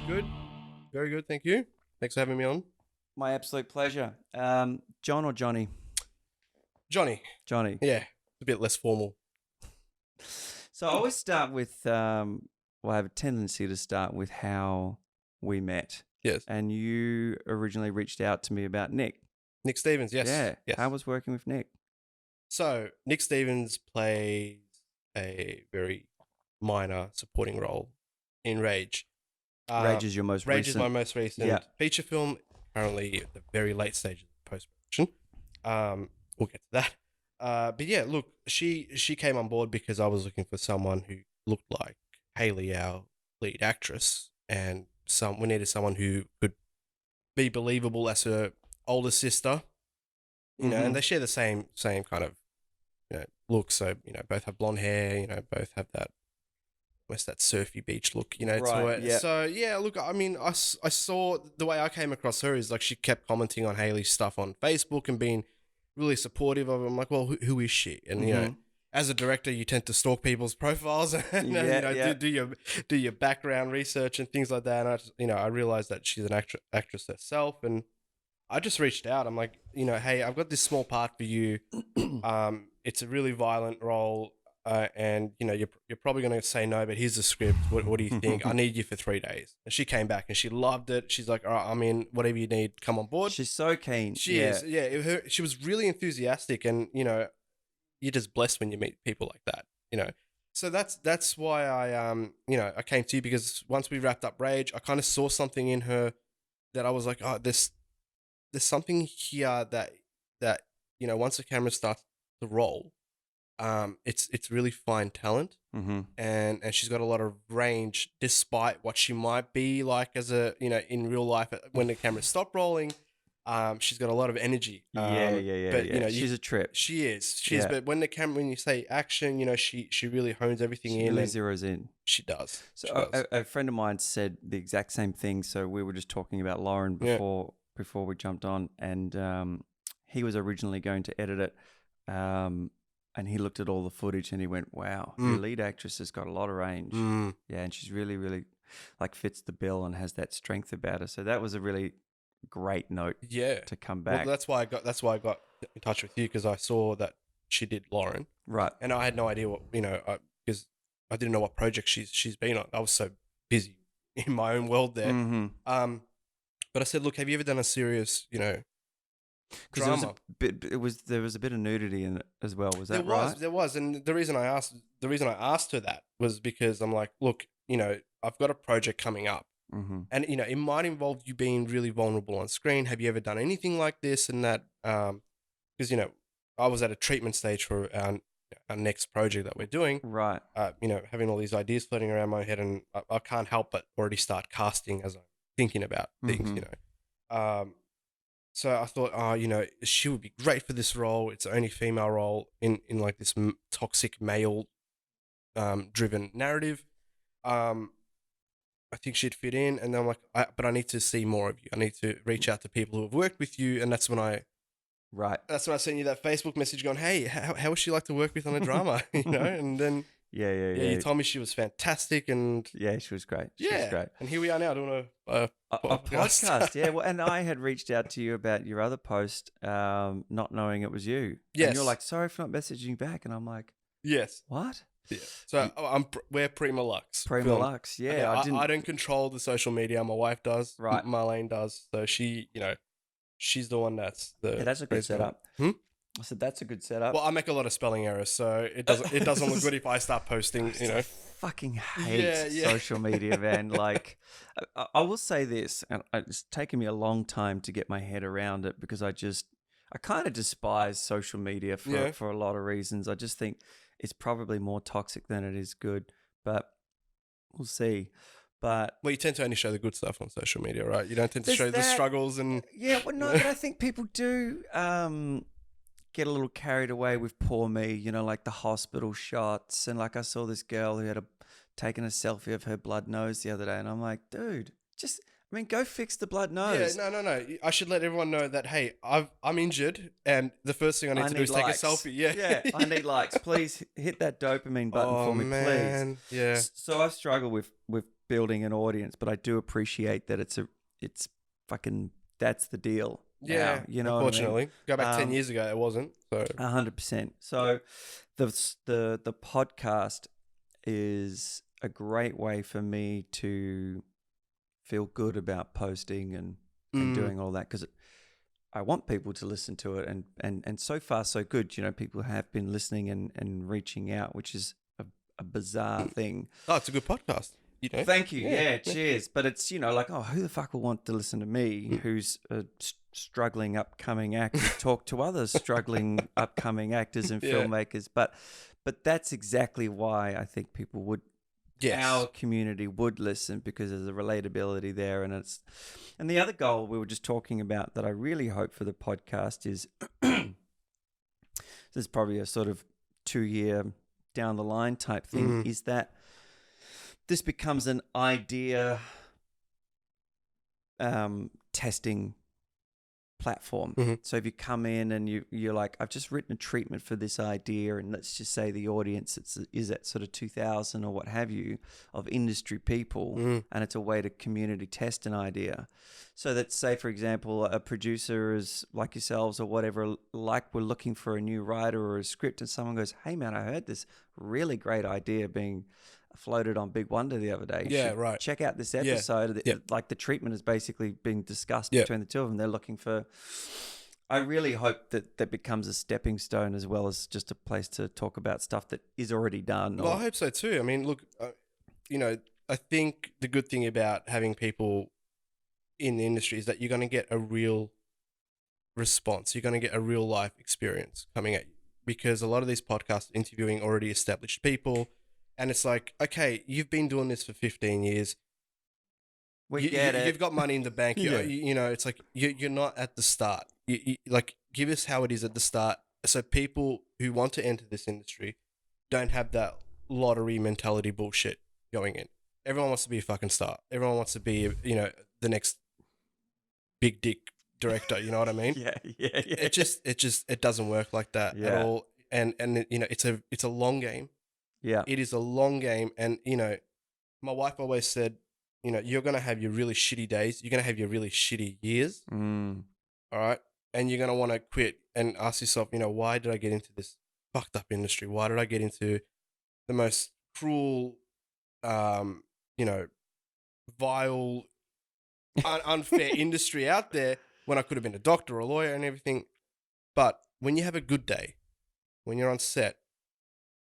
Good. Very good. Thank you. Thanks for having me on. My absolute pleasure. John or Johnny? Johnny. Johnny. Yeah. It's a bit less formal. So I always start with, I have a tendency to start with how we met. Yes. And you originally reached out to me about Nick. Nick Stevens, yes. Yeah. Yes. How was working with Nick? So, Nick Stevens plays a very minor supporting role in Rage. Rage is your most Rage recent. is my most recent feature film, currently at the very late stages of post-production. We'll get to that. But yeah, look, she came on board because I was looking for someone who looked like Hayley, our lead actress, and we needed someone who could be believable as her older sister, you know, and they share the same kind of, look. So, both have blonde hair, both have that, almost that surfy beach look, to it. Yeah. So yeah, look, I mean, I saw the way I came across her is like she kept commenting on Hayley's stuff on Facebook and being really supportive of it. I'm like, well, who is she? And as a director, you tend to stalk people's profiles and do your background research and things like that. And I realized that she's an actress herself, and I just reached out. I'm like, hey, I've got this small part for you. It's a really violent role, and you're probably going to say no, but here's the script. What do you think? I need you for 3 days. And she came back and she loved it. She's like, all right, I'm in. Whatever you need, come on board. She's so keen. She is. Yeah, she was really enthusiastic, and you're just blessed when you meet people like that. So that's why I came to you, because once we wrapped up Rage, I kind of saw something in her that I was like, oh, there's something here that once the camera starts to roll, it's really fine talent, and she's got a lot of range, despite what she might be like as a in real life when the cameras stop rolling. She's got a lot of energy. But she's a trip. She is. But when you say action, she really hones everything in. She really zeroes in. She does. So a friend of mine said the exact same thing. So we were just talking about Lauren before we jumped on, and he was originally going to edit it, and he looked at all the footage and he went, "Wow, your lead actress has got a lot of range." Yeah, and she's really, really fits the bill and has that strength about her. So that was a really great note to come back. Well, that's why I got in touch with you, because I saw that she did Lauren, right? And I had no idea what because I didn't know what project she's been on. I was so busy in my own world there. But I said, look, have you ever done a serious drama? There was a bit of nudity in it as well. Was that right? There was, and the reason I asked her that was because I'm like, look, I've got a project coming up. And it might involve you being really vulnerable on screen. Have you ever done anything like this and that? Because I was at a treatment stage for our next project that we're doing. Right. Having all these ideas floating around my head, and I can't help but already start casting as I'm thinking about things. So I thought, she would be great for this role. It's the only female role in like this toxic male driven narrative. I think she'd fit in, and then I'm like, but I need to see more of you. I need to reach out to people who have worked with you, and that's when I sent you that Facebook message going, hey, how would she like to work with on a drama, and then you told me she was fantastic, and she was great. She was great, and here we are now doing a podcast. Yeah, well, and I had reached out to you about your other post, not knowing it was you. Yes, and you're like, sorry for not messaging back, and I'm like, yes, what? Yeah. So we're Prima-Lux. Prima-Lux, yeah. I don't control the social media. My wife does. Right. Marlene does. So she, she's the one that's that's a good setup. I said that's a good setup. Well, I make a lot of spelling errors, so it doesn't look good if I start posting. I fucking hate social media, man. Like, I will say this, and it's taken me a long time to get my head around it, because I kind of despise social media for a lot of reasons. I just think it's probably more toxic than it is good, but we'll see. But you tend to only show the good stuff on social media, right? You don't tend to show the struggles and but I think people do get a little carried away with poor me, like the hospital shots, and like I saw this girl who had taken a selfie of her blood nose the other day, and I'm like, dude, go fix the blood nose. Yeah, no. I should let everyone know that, hey, I'm injured, and the first thing I need to do is take a selfie. Yeah, I need likes. Please hit that dopamine button for me, please. Yeah. So I struggle with building an audience, but I do appreciate that it's fucking, that's the deal. Yeah, now, you know unfortunately. what I mean? Go back 10 years ago, it wasn't. So 100%. So the podcast is a great way for me to feel good about posting and doing all that, because I want people to listen to it, and so far so good. You know, people have been listening and reaching out, which is a bizarre thing. Oh, it's a good podcast. You know? Thank you. Yeah, cheers. But it's, you know, like, oh, who the fuck will want to listen to me, who's a struggling upcoming actor, talk to other struggling upcoming actors and filmmakers? But that's exactly why I think people would, our community would listen, because there's a relatability there, and the other goal we were just talking about that I really hope for the podcast is this is probably a sort of 2-year down the line type thing, is that this becomes an idea testing platform. So if you come in and you're like, I've just written a treatment for this idea, and let's just say the audience is at sort of 2,000 or what have you of industry people, and it's a way to community test an idea. So that, say for example, a producer is like yourselves or whatever, like, we're looking for a new writer or a script, and someone goes, hey man, I heard this really great idea being floated on Big Wonder the other day. Check out this episode. Like, the treatment is basically being discussed between the two of them. They're looking for, I really hope that becomes a stepping stone as well as just a place to talk about stuff that is already done. Well, I hope so too. I mean, look, you know, I think the good thing about having people in the industry is that you're going to get a real response. You're going to get a real life experience coming at you, because a lot of these podcasts are interviewing already established people. And it's like, okay, you've been doing this for 15 years. We get it. You've got money in the bank. You know, it's like you're not at the start. Like, give us how it is at the start. So people who want to enter this industry don't have that lottery mentality bullshit going in. Everyone wants to be a fucking star. Everyone wants to be, you know, the next big dick director. You know what I mean? It doesn't work like that at all. And you know, it's a long game. Yeah. It is a long game. And, you know, my wife always said, you know, you're going to have your really shitty days. You're going to have your really shitty years. All right. And you're going to want to quit and ask yourself, you know, why did I get into this fucked up industry? Why did I get into the most cruel, you know, vile, unfair industry out there, when I could have been a doctor or a lawyer and everything? But when you have a good day, when you're on set,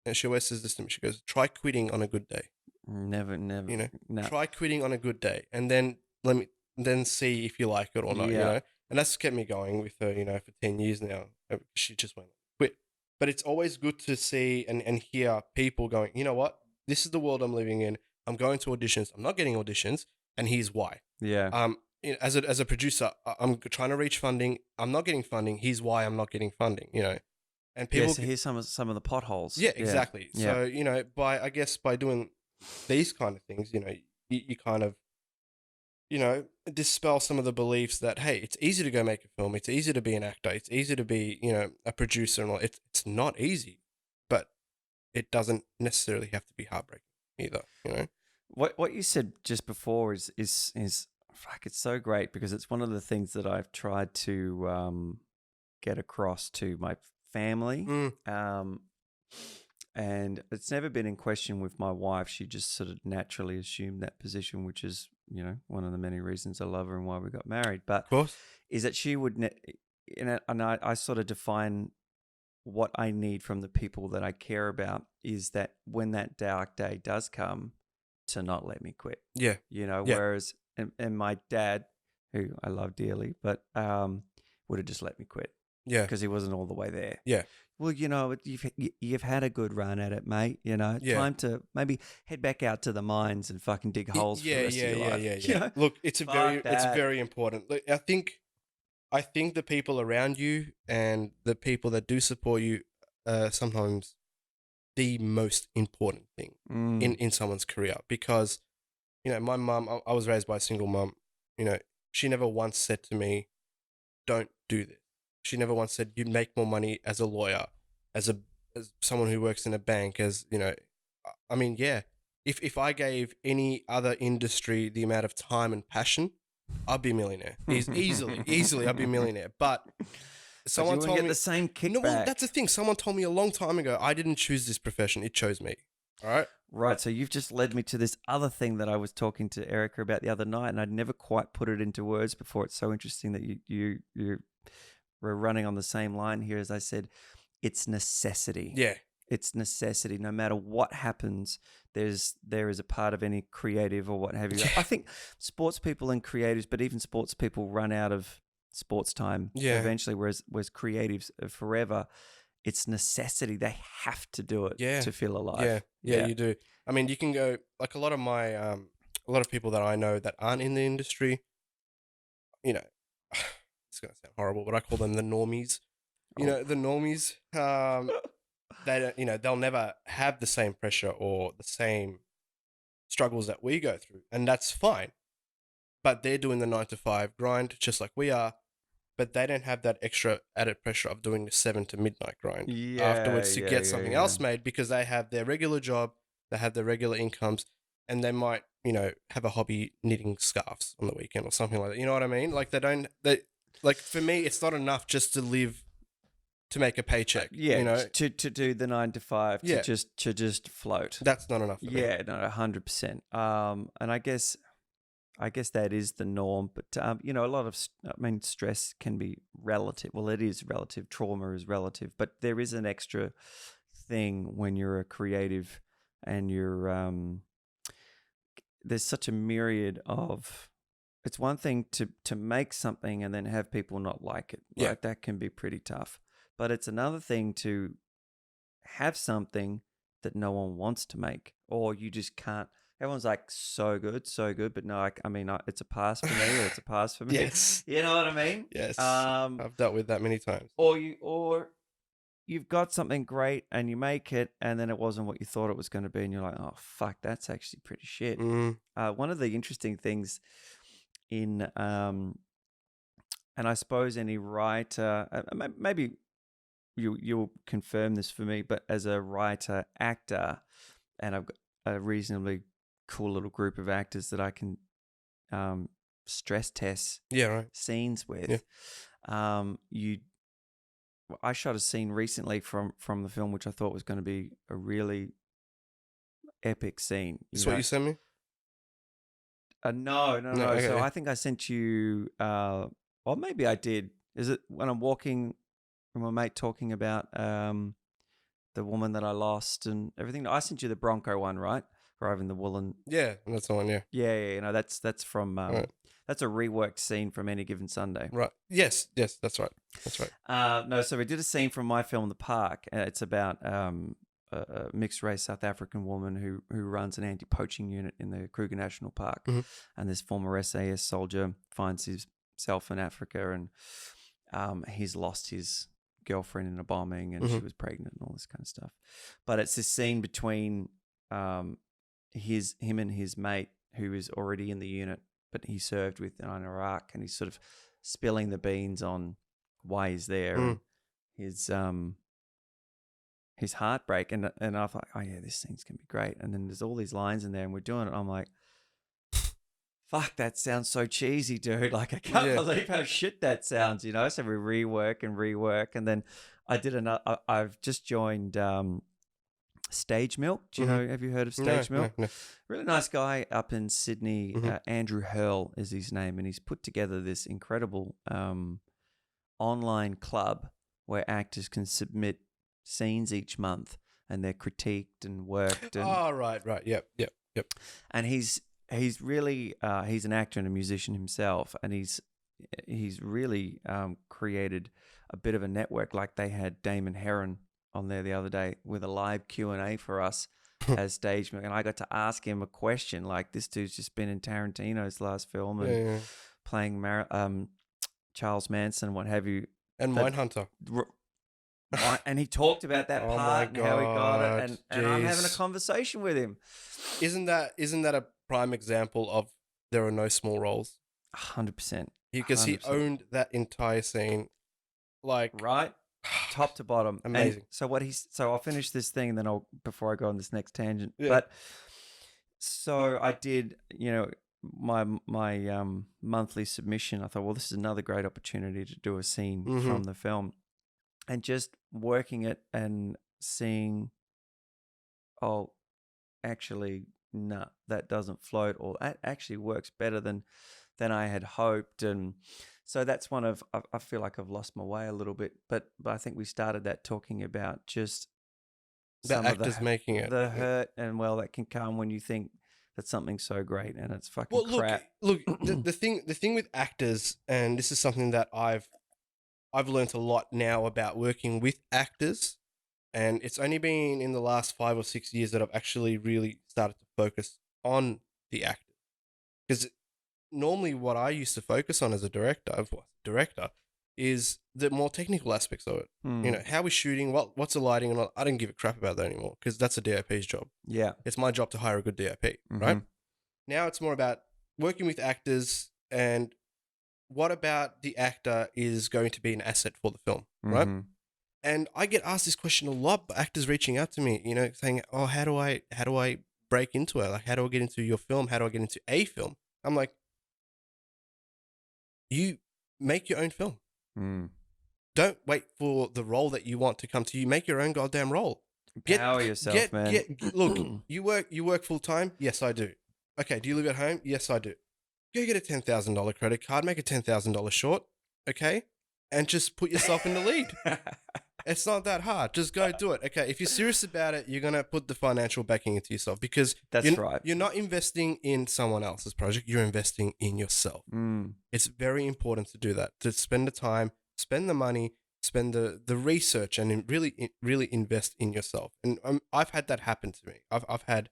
and she always says this to me, she goes, try quitting on a good day. Never. You know, try quitting on a good day, and then then see if you like it or not. You know, and that's kept me going with her. You know, for 10 years now. She just went quit. But it's always good to see and hear people going, you know what, this is the world I'm living in. I'm going to auditions. I'm not getting auditions, and here's why. Yeah. You know, as a producer, I'm trying to reach funding. I'm not getting funding. Here's why I'm not getting funding. You know. And people, so here's some of the potholes. Yeah, exactly. Yeah. So, you know, by doing these kind of things, you know, you kind of, you know, dispel some of the beliefs that, hey, it's easy to go make a film. It's easy to be an actor. It's easy to be, you know, a producer and all. It's not easy, but it doesn't necessarily have to be heartbreaking either, you know. What you said just before is fuck, it's so great, because it's one of the things that I've tried to get across to my family, and it's never been in question with my wife. She just sort of naturally assumed that position, which is, you know, one of the many reasons I love her and why we got married. But of course, is that she would, and I sort of define what I need from the people that I care about is that when that dark day does come, to not let me quit. Yeah, you know. Yeah. Whereas, and my dad, who I love dearly, but would have just let me quit. Yeah, because he wasn't all the way there. Yeah. Well, you know, you've had a good run at it, mate. You know, time to maybe head back out to the mines and fucking dig holes for the rest of your life. Yeah. You know? Look, it's very important. Look, I think the people around you and the people that do support you are sometimes the most important thing in someone's career, because, you know, my mum, I was raised by a single mum. You know, she never once said to me, "Don't do this." She never once said, "You make more money as a lawyer, as someone who works in a bank, as, you know." I mean, yeah, if I gave any other industry the amount of time and passion, I'd be a millionaire. Easily, I'd be a millionaire. But someone you told get me the same kickback. no. Well, that's the thing. Someone told me a long time ago. I didn't choose this profession. It chose me. All right. Right. So you've just led me to this other thing that I was talking to Erica about the other night, and I'd never quite put it into words before. It's so interesting that you we're running on the same line here. As I said, it's necessity. Yeah. It's necessity. No matter what happens, there is a part of any creative or what have you. I think sports people and creatives, but even sports people run out of sports time eventually, whereas creatives are forever. It's necessity. They have to do it to feel alive. Yeah, you do. I mean, you can go like a lot of people that I know that aren't in the industry. You know, it's gonna sound horrible, but I call them the normies. You know, the normies. They don't. You know, they'll never have the same pressure or the same struggles that we go through, and that's fine. But they're doing the 9 to 5 grind just like we are. But they don't have that extra added pressure of doing the 7 to midnight grind afterwards to get something else made, because they have their regular job, they have their regular incomes, and they might, have a hobby knitting scarves on the weekend or something like that. You know what I mean? Like like for me, it's not enough just to live, to make a paycheck. To do the 9 to 5, to just float. That's not enough for me. Yeah, no, 100%. And I guess that is the norm, but a lot of, stress can be relative. Well, it is relative. Trauma is relative, but there is an extra thing when you're a creative, and you're there's such a myriad of. It's one thing to make something and then have people not like it. Right? Yeah, That can be pretty tough. But it's another thing to have something that no one wants to make, or you just can't. Everyone's like, so good, but no, it's a pass for me, or it's a pass for me. Yes. You know what I mean? Yes. I've dealt with that many times. Or you've got something great and you make it, and then it wasn't what you thought it was going to be, and you're like, oh fuck, that's actually pretty shit. Mm. One of the interesting things in and I suppose any writer, maybe you'll confirm this for me, but as a writer actor, and I've got a reasonably cool little group of actors that I can stress test scenes with. I shot a scene recently from the film, which I thought was going to be a really epic scene. Is what you sent me? No. Okay. So I think I sent you, or maybe I did. Is it when I'm walking with my mate talking about the woman that I lost and everything? I sent you the Bronco one, right? Driving the woolen. Yeah, that's the one. Yeah. Yeah. That's from. Right. That's a reworked scene from Any Given Sunday. Right. Yes. That's right. No, so we did a scene from my film, The Park. It's about a mixed race South African woman who runs an anti-poaching unit in the Kruger National Park, and this former SAS soldier finds himself in Africa, and he's lost his girlfriend in a bombing, and she was pregnant and all this kind of stuff. But it's this scene between him and his mate, who is already in the unit, but he served with in Iraq, and he's sort of spilling the beans on why he's there, and his heartbreak, and I thought, oh yeah, this scene's gonna be great. And then there's all these lines in there, and we're doing it. I'm like, fuck, that sounds so cheesy, dude. Like, I can't believe how shit that sounds, So we rework, and then I did another. I've just joined Stage Milk. Do you know? Have you heard of Stage Milk? No. Really nice guy up in Sydney. Andrew Hurl is his name, and he's put together this incredible online club where actors can submit scenes each month, and they're critiqued and worked. And, right. Yep. And he's really he's an actor and a musician himself, and he's really created a bit of a network. Like, they had Damon Herron on there the other day with a live Q&A for us as Stage Milk, and I got to ask him a question. Like, this dude's just been in Tarantino's last film and playing Charles Manson, what have you, and Mindhunter. And he talked about that part and how he got it, and I'm having a conversation with him. Isn't that a prime example of there are no small roles? 100%. Because he owned that entire scene, like, right, top to bottom. Amazing. And so I'll finish this thing, and then before I go on this next tangent. But So I did, my monthly submission. I thought, well, this is another great opportunity to do a scene from the film, and just working it and seeing, oh, actually, no, that doesn't float, or that actually works better than I had hoped. And so that's one of, I feel like I've lost my way a little bit, but I think we started that talking about just The some actors of the making it. the hurt, and that can come when you think that something's so great and it's fucking Well, crap. look, the thing with actors, and this is something that I've learned a lot now about working with actors, and it's only been in the last 5 or 6 years that I've actually really started to focus on the actor. Because normally what I used to focus on as a director is the more technical aspects of it. You know, how we're shooting, what's the lighting, and all. I don't give a crap about that anymore because that's a DOP's job. Yeah. It's my job to hire a good DOP, right? Now it's more about working with actors and what about the actor is going to be an asset for the film, right? And I get asked this question a lot, but actors reaching out to me, saying, "Oh, how do I break into it? Like, how do I get into your film? How do I get into a film?" I'm like, you make your own film. Don't wait for the role that you want to come to you. Make your own goddamn role. Empower yourself, man. Look, you work full time. Yes, I do. Okay, do you live at home? Yes, I do. Go get a $10,000 credit card. Make a $10,000 short. Okay, and just put yourself in the lead. It's not that hard. Just go do it. Okay, if you're serious about it, you're gonna put the financial backing into yourself because you're not investing in someone else's project. You're investing in yourself. It's very important to do that. To spend the time, spend the money, spend the research, and really invest in yourself. And I've had that happen to me. I've had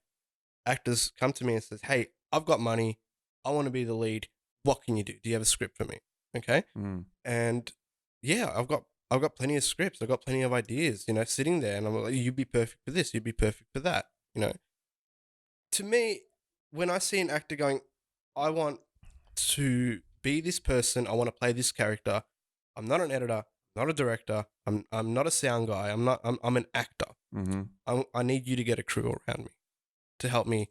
actors come to me and says, "Hey, I've got money. I want to be the lead. What can you do? Do you have a script for me?" Okay, and yeah, I've got plenty of scripts. I've got plenty of ideas, sitting there, and I'm like, "You'd be perfect for this. You'd be perfect for that." To me, when I see an actor going, "I want to be this person. I want to play this character. I'm not an editor, not a director. I'm not a sound guy. I'm an actor. I need you to get a crew around me to help me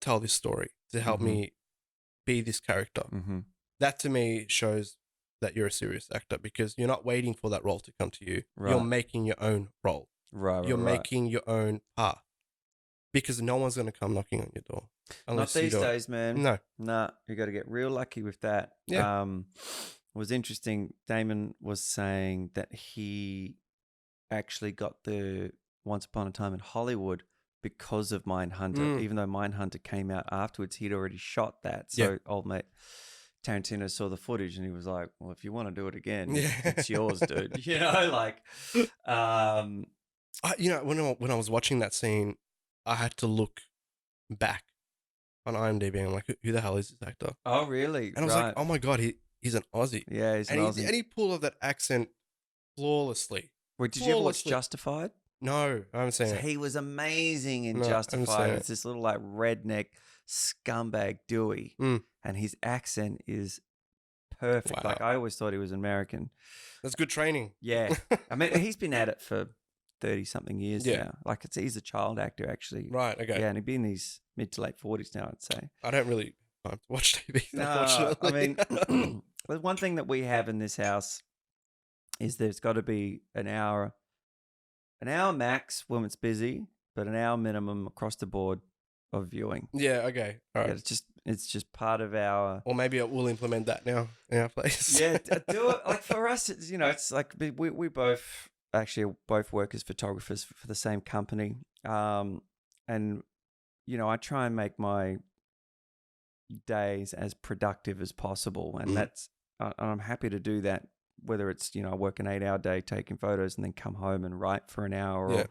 tell this story, to help me be this character." That to me shows that you're a serious actor because you're not waiting for that role to come to you. Right. You're making your own role. You're making your own path because no one's going to come knocking on your door. Not these days, man. No. Nah, you got to get real lucky with that. Yeah. It was interesting. Damon was saying that he actually got the Once Upon a Time in Hollywood because of Mindhunter, even though Mindhunter came out afterwards. He'd already shot that. So old mate Tarantino saw the footage and he was like, "Well, if you want to do it again, it's yours, dude." When I was watching that scene, I had to look back on IMDb and I'm like, who the hell is this actor? Oh, really? And I was like, oh my God, he's an Aussie. Yeah, he's an Aussie. And he pulled off that accent flawlessly. Wait, did you ever watch Justified? No, I haven't seen it. He was amazing in Justified. It's this little like redneck scumbag Dawe, and his accent is perfect. Wow. Like I always thought he was American. That's good training. Yeah, I mean he's been at it for 30-something years now. Like he's a child actor actually. Right. Okay. Yeah, and he'd be in his mid to late 40s now, I'd say. I don't really time to watch TV. No, I mean, there's one thing that we have in this house is there's got to be an hour max when it's busy, but an hour minimum across the board of viewing. Yeah, okay. All right. Yeah, it's just part of our... Or maybe we'll implement that now in our place. Yeah, do it. Like for us, it's, it's like we both work as photographers for the same company. And, I try and make my days as productive as possible. And I'm happy to do that. Whether it's, I work an 8-hour day taking photos and then come home and write for an hour.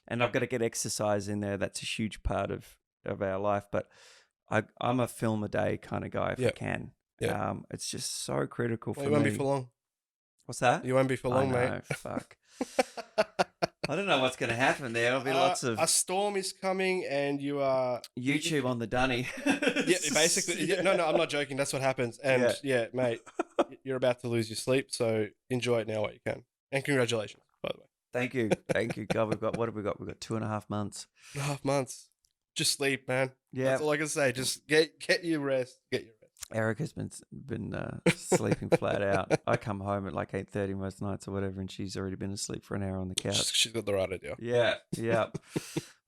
And I've got to get exercise in there. That's a huge part of our life. But I'm a film a day kind of guy if I can. Yeah. It's just so critical for me. You won't be for long. What's that? You won't be for long, mate. Fuck. I don't know what's going to happen there. There'll be lots of... A storm is coming and you are... YouTube on the dunny. Yeah, basically. Yeah. No, I'm not joking. That's what happens. And yeah, mate, you're about to lose your sleep. So enjoy it now while you can. And congratulations, by the way. Thank you. God, what have we got? We've got 2.5 months. 2.5 months. just sleep, man. Yeah. That's all I can say. Just get your rest. Get your rest. Erica's been sleeping flat out. I come home at like 8:30 most nights or whatever, and she's already been asleep for an hour on the couch. She's got the right idea. Yeah, yeah.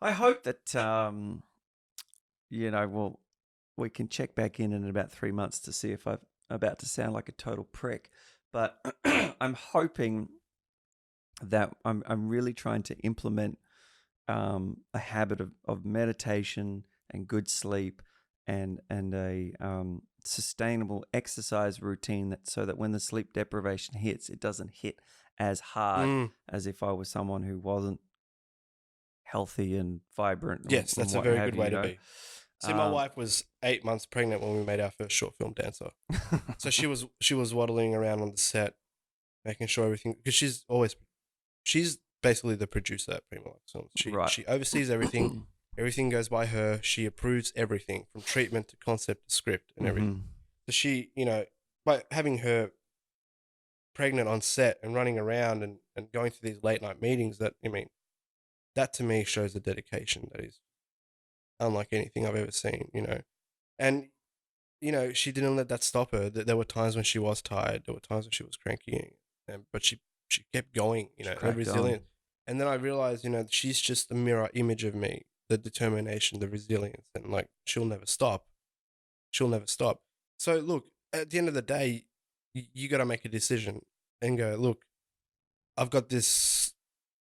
I hope that we can check back in about 3 months to see if I'm about to sound like a total prick. But I'm hoping that I'm really trying to implement a habit of meditation and good sleep and a sustainable exercise routine so that when the sleep deprivation hits, it doesn't hit as hard as if I was someone who wasn't healthy and vibrant. Yes, that's a very good way to be. See, my wife was 8 months pregnant when we made our first short film, Dancer. So she was waddling around on the set, making sure everything, because she's basically the producer at Prima-Lux Films. She oversees everything. Everything goes by her. She approves everything from treatment to concept to script and everything. So she, by having her pregnant on set and running around and going to these late night meetings, that to me shows a dedication that is unlike anything I've ever seen, And, she didn't let that stop her. There were times when she was tired. There were times when she was cranky, but she kept going, and resilient. And then I realized, she's just a mirror image of me, the determination, the resilience, and she'll never stop. She'll never stop. So look, at the end of the day, you got to make a decision and go, look, I've got this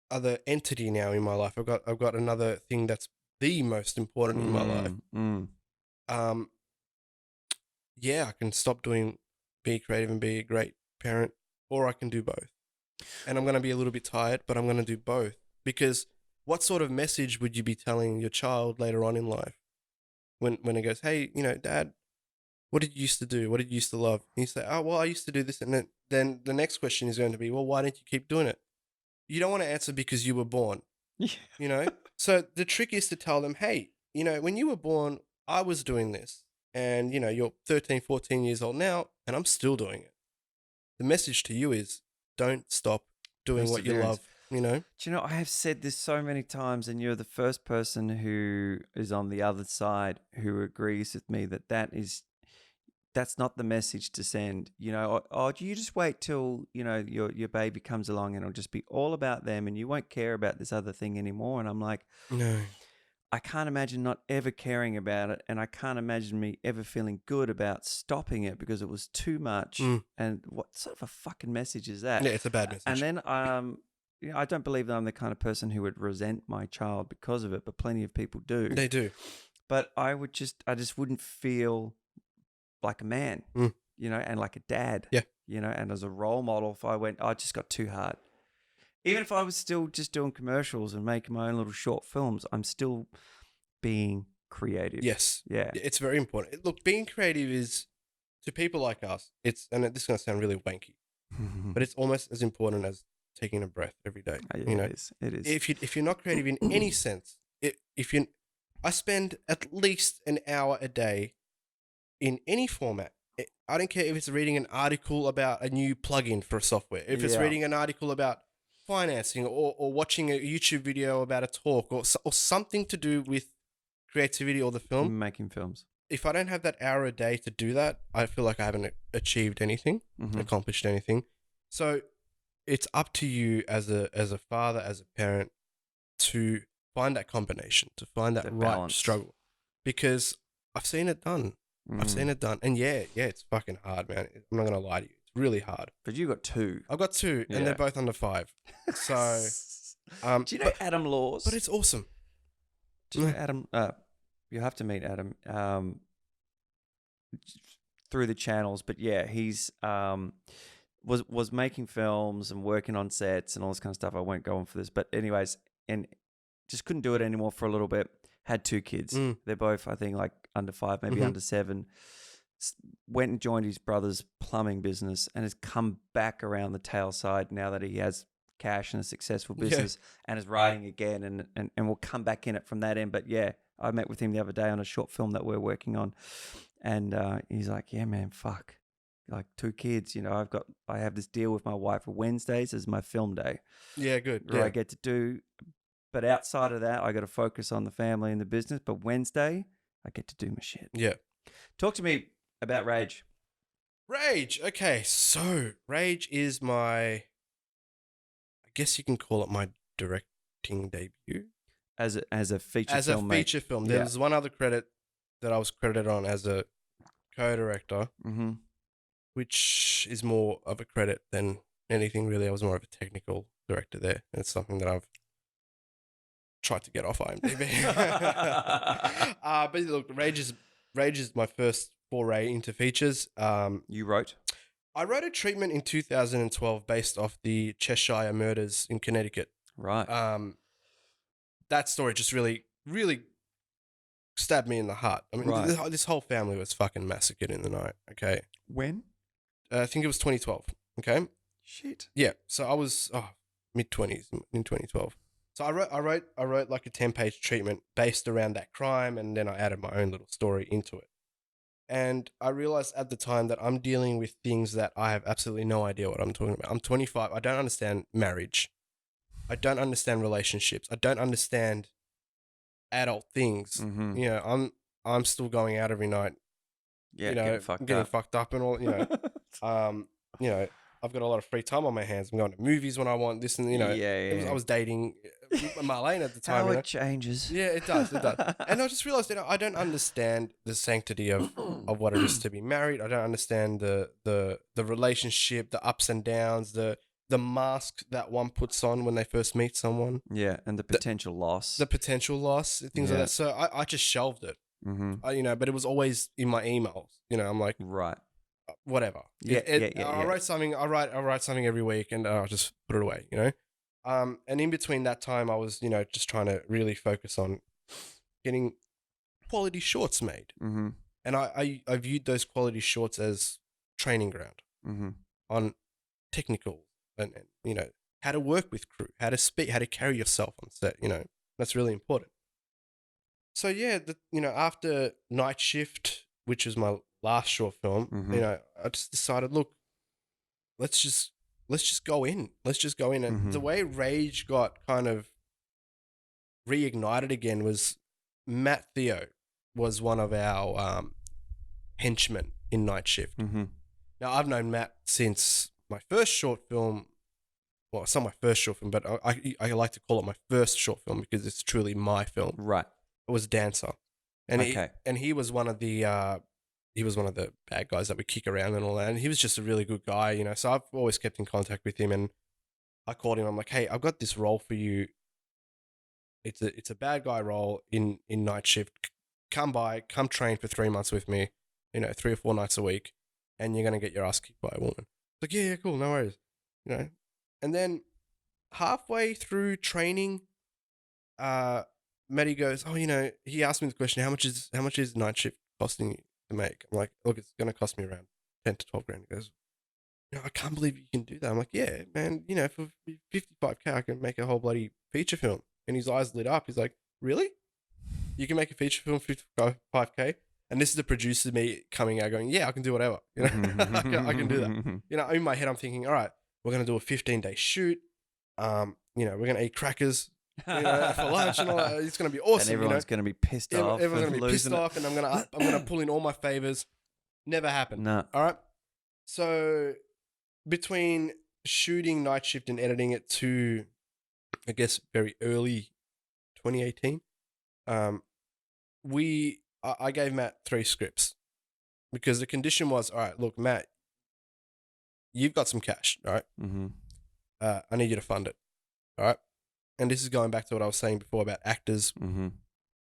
other entity now in my life. I've got another thing that's the most important in my life. Yeah, I can stop be creative and be a great parent, or I can do both. And I'm going to be a little bit tired, but I'm going to do both. Because what sort of message would you be telling your child later on in life when it goes, hey, Dad, what did you used to do? What did you used to love? And you say, oh, well, I used to do this. And then the next question is going to be, well, why didn't you keep doing it? You don't want to answer because you were born, So the trick is to tell them, hey, when you were born, I was doing this. And, you're 13, 14 years old now, and I'm still doing it. The message to you is don't stop doing what you love, Do you know, I have said this so many times, and you're the first person who is on the other side who agrees with me that's not the message to send. Do you just wait till, your baby comes along and it'll just be all about them and you won't care about this other thing anymore? And I'm like, no. I can't imagine not ever caring about it, and I can't imagine me ever feeling good about stopping it because it was too much. And what sort of a fucking message is that? Yeah, it's a bad message. And then I don't believe that I'm the kind of person who would resent my child because of it, but plenty of people do. They do. But I just wouldn't feel like a man, and like a dad. Yeah. And as a role model, if I went, I just got too hard. Even if I was still just doing commercials and making my own little short films, I'm still being creative. Yes. Yeah. It's very important. Look, being creative is, to people like us, and this is going to sound really wanky, but it's almost as important as taking a breath every day. It is. If you're not creative in any sense, I spend at least an hour a day in any format. I don't care if it's reading an article about a new plugin for a software, if it's reading an article about financing or watching a YouTube video about a talk or something to do with creativity or the film. Making films. If I don't have that hour a day to do that, I feel like I haven't achieved anything, accomplished anything. So it's up to you as a father, as a parent, to find that combination, to find that right balance. Struggle. Because I've seen it done. I've seen it done. And yeah, it's fucking hard, man. I'm not going to lie to you. It's really hard. But you got two. I've got two, and they're both under 5. So, do you know Adam Laws? But it's awesome. Do you know Adam? You have to meet Adam through the channels. But yeah, he's was making films and working on sets and all this kind of stuff. I won't go on for this, but anyways, and just couldn't do it anymore for a little bit. Had 2 kids. They're both, I think, like under 5, maybe under 7. Went and joined his brother's plumbing business and has come back around the tail side now that he has cash and a successful business and is writing again and will come back in it from that end. But yeah, I met with him the other day on a short film that we're working on, and he's like, yeah, man, fuck. Like 2 kids, I have this deal with my wife for Wednesdays as my film day. Yeah, good. Where I get to do But outside of that, I got to focus on the family and the business. But Wednesday, I get to do my shit. Yeah. Talk to me about Rage. Rage. Okay, so Rage is my, I guess you can call it my directing debut. As a feature As film, a feature film. There Yeah. was one other credit that I was credited on as a co-director, which is more of a credit than anything really. I was more of a technical director there. And it's something that I've tried to get off IMDb. But look, Rage is my first foray into features. You wrote? I wrote a treatment in 2012 based off the Cheshire murders in Connecticut. Right. That story just really, really stabbed me in the heart. I mean, Right. this whole family was fucking massacred in the night. Okay. When? I think it was 2012. Okay. Shit. Yeah. So I was mid-20s in 2012. So I wrote like a 10-page treatment based around that crime, and then I added my own little story into it. And I realized at the time that I'm dealing with things that I have absolutely no idea what I'm talking about. I'm 25. I don't understand marriage. I don't understand relationships. I don't understand adult things. Mm-hmm. You know, I'm still going out every night. Yeah, you know, getting fucked up and all. You know, you know, I've got a lot of free time on my hands. I'm going to movies when I want. This and I was dating Marlene at the time. How it changes. Yeah, it does. It does. And I just realized that I don't understand the sanctity of what it is to be married. I don't understand the relationship, the ups and downs, the mask that one puts on when they first meet someone. Yeah, and the potential loss. The potential loss, things like that. So I just shelved it. Mm-hmm. But it was always in my emails. I'm like, right, whatever. Yeah. I write something. I write something every week, and I'll just put it away. And in between that time, I was just trying to really focus on getting quality shorts made. Mm-hmm. And I viewed those quality shorts as training ground on technical and how to work with crew, how to speak, how to carry yourself on set. That's really important. So yeah, after Night Shift, which was my last short film, I just decided, look, let's just go in. Let's just go in. And the way Rage got kind of reignited again was Matt Theo was one of our henchmen in Night Shift. Now, I've known Matt since my first short film. Well, it's not my first short film, but I like to call it my first short film because it's truly my film. Right. It was Dancer. And he was one of the bad guys that would kick around and all that. And he was just a really good guy, So I've always kept in contact with him, and I called him. I'm like, hey, I've got this role for you. It's a bad guy role in Night Shift. Come train for 3 months with me, 3 or 4 nights a week, and you're gonna get your ass kicked by a woman. Like, yeah, cool, no worries, And then halfway through training, Matty goes, oh, he asked me the question, how much is Night Shift costing you to make? I'm like, look, it's going to cost me around 10 to 12 grand. He goes, I can't believe you can do that. I'm like, yeah, man, for 55K, I can make a whole bloody feature film. And his eyes lit up. He's like, really? You can make a feature film for 55K? And this is the producer, me coming out going, yeah, I can do whatever. I can do that. In my head, I'm thinking, all right, we're going to do a 15-day shoot. We're going to eat crackers. For lunch and all that. It's going to be awesome. And everyone's going to be pissed off. Everyone's going to be pissed off, and I'm going to pull in all my favors. Never happened. No. All right. So between shooting Night Shift and editing it to, I guess, very early 2018, I gave Matt 3 scripts because the condition was, all right, look, Matt, you've got some cash, all right? I need you to fund it, all right? And this is going back to what I was saying before about actors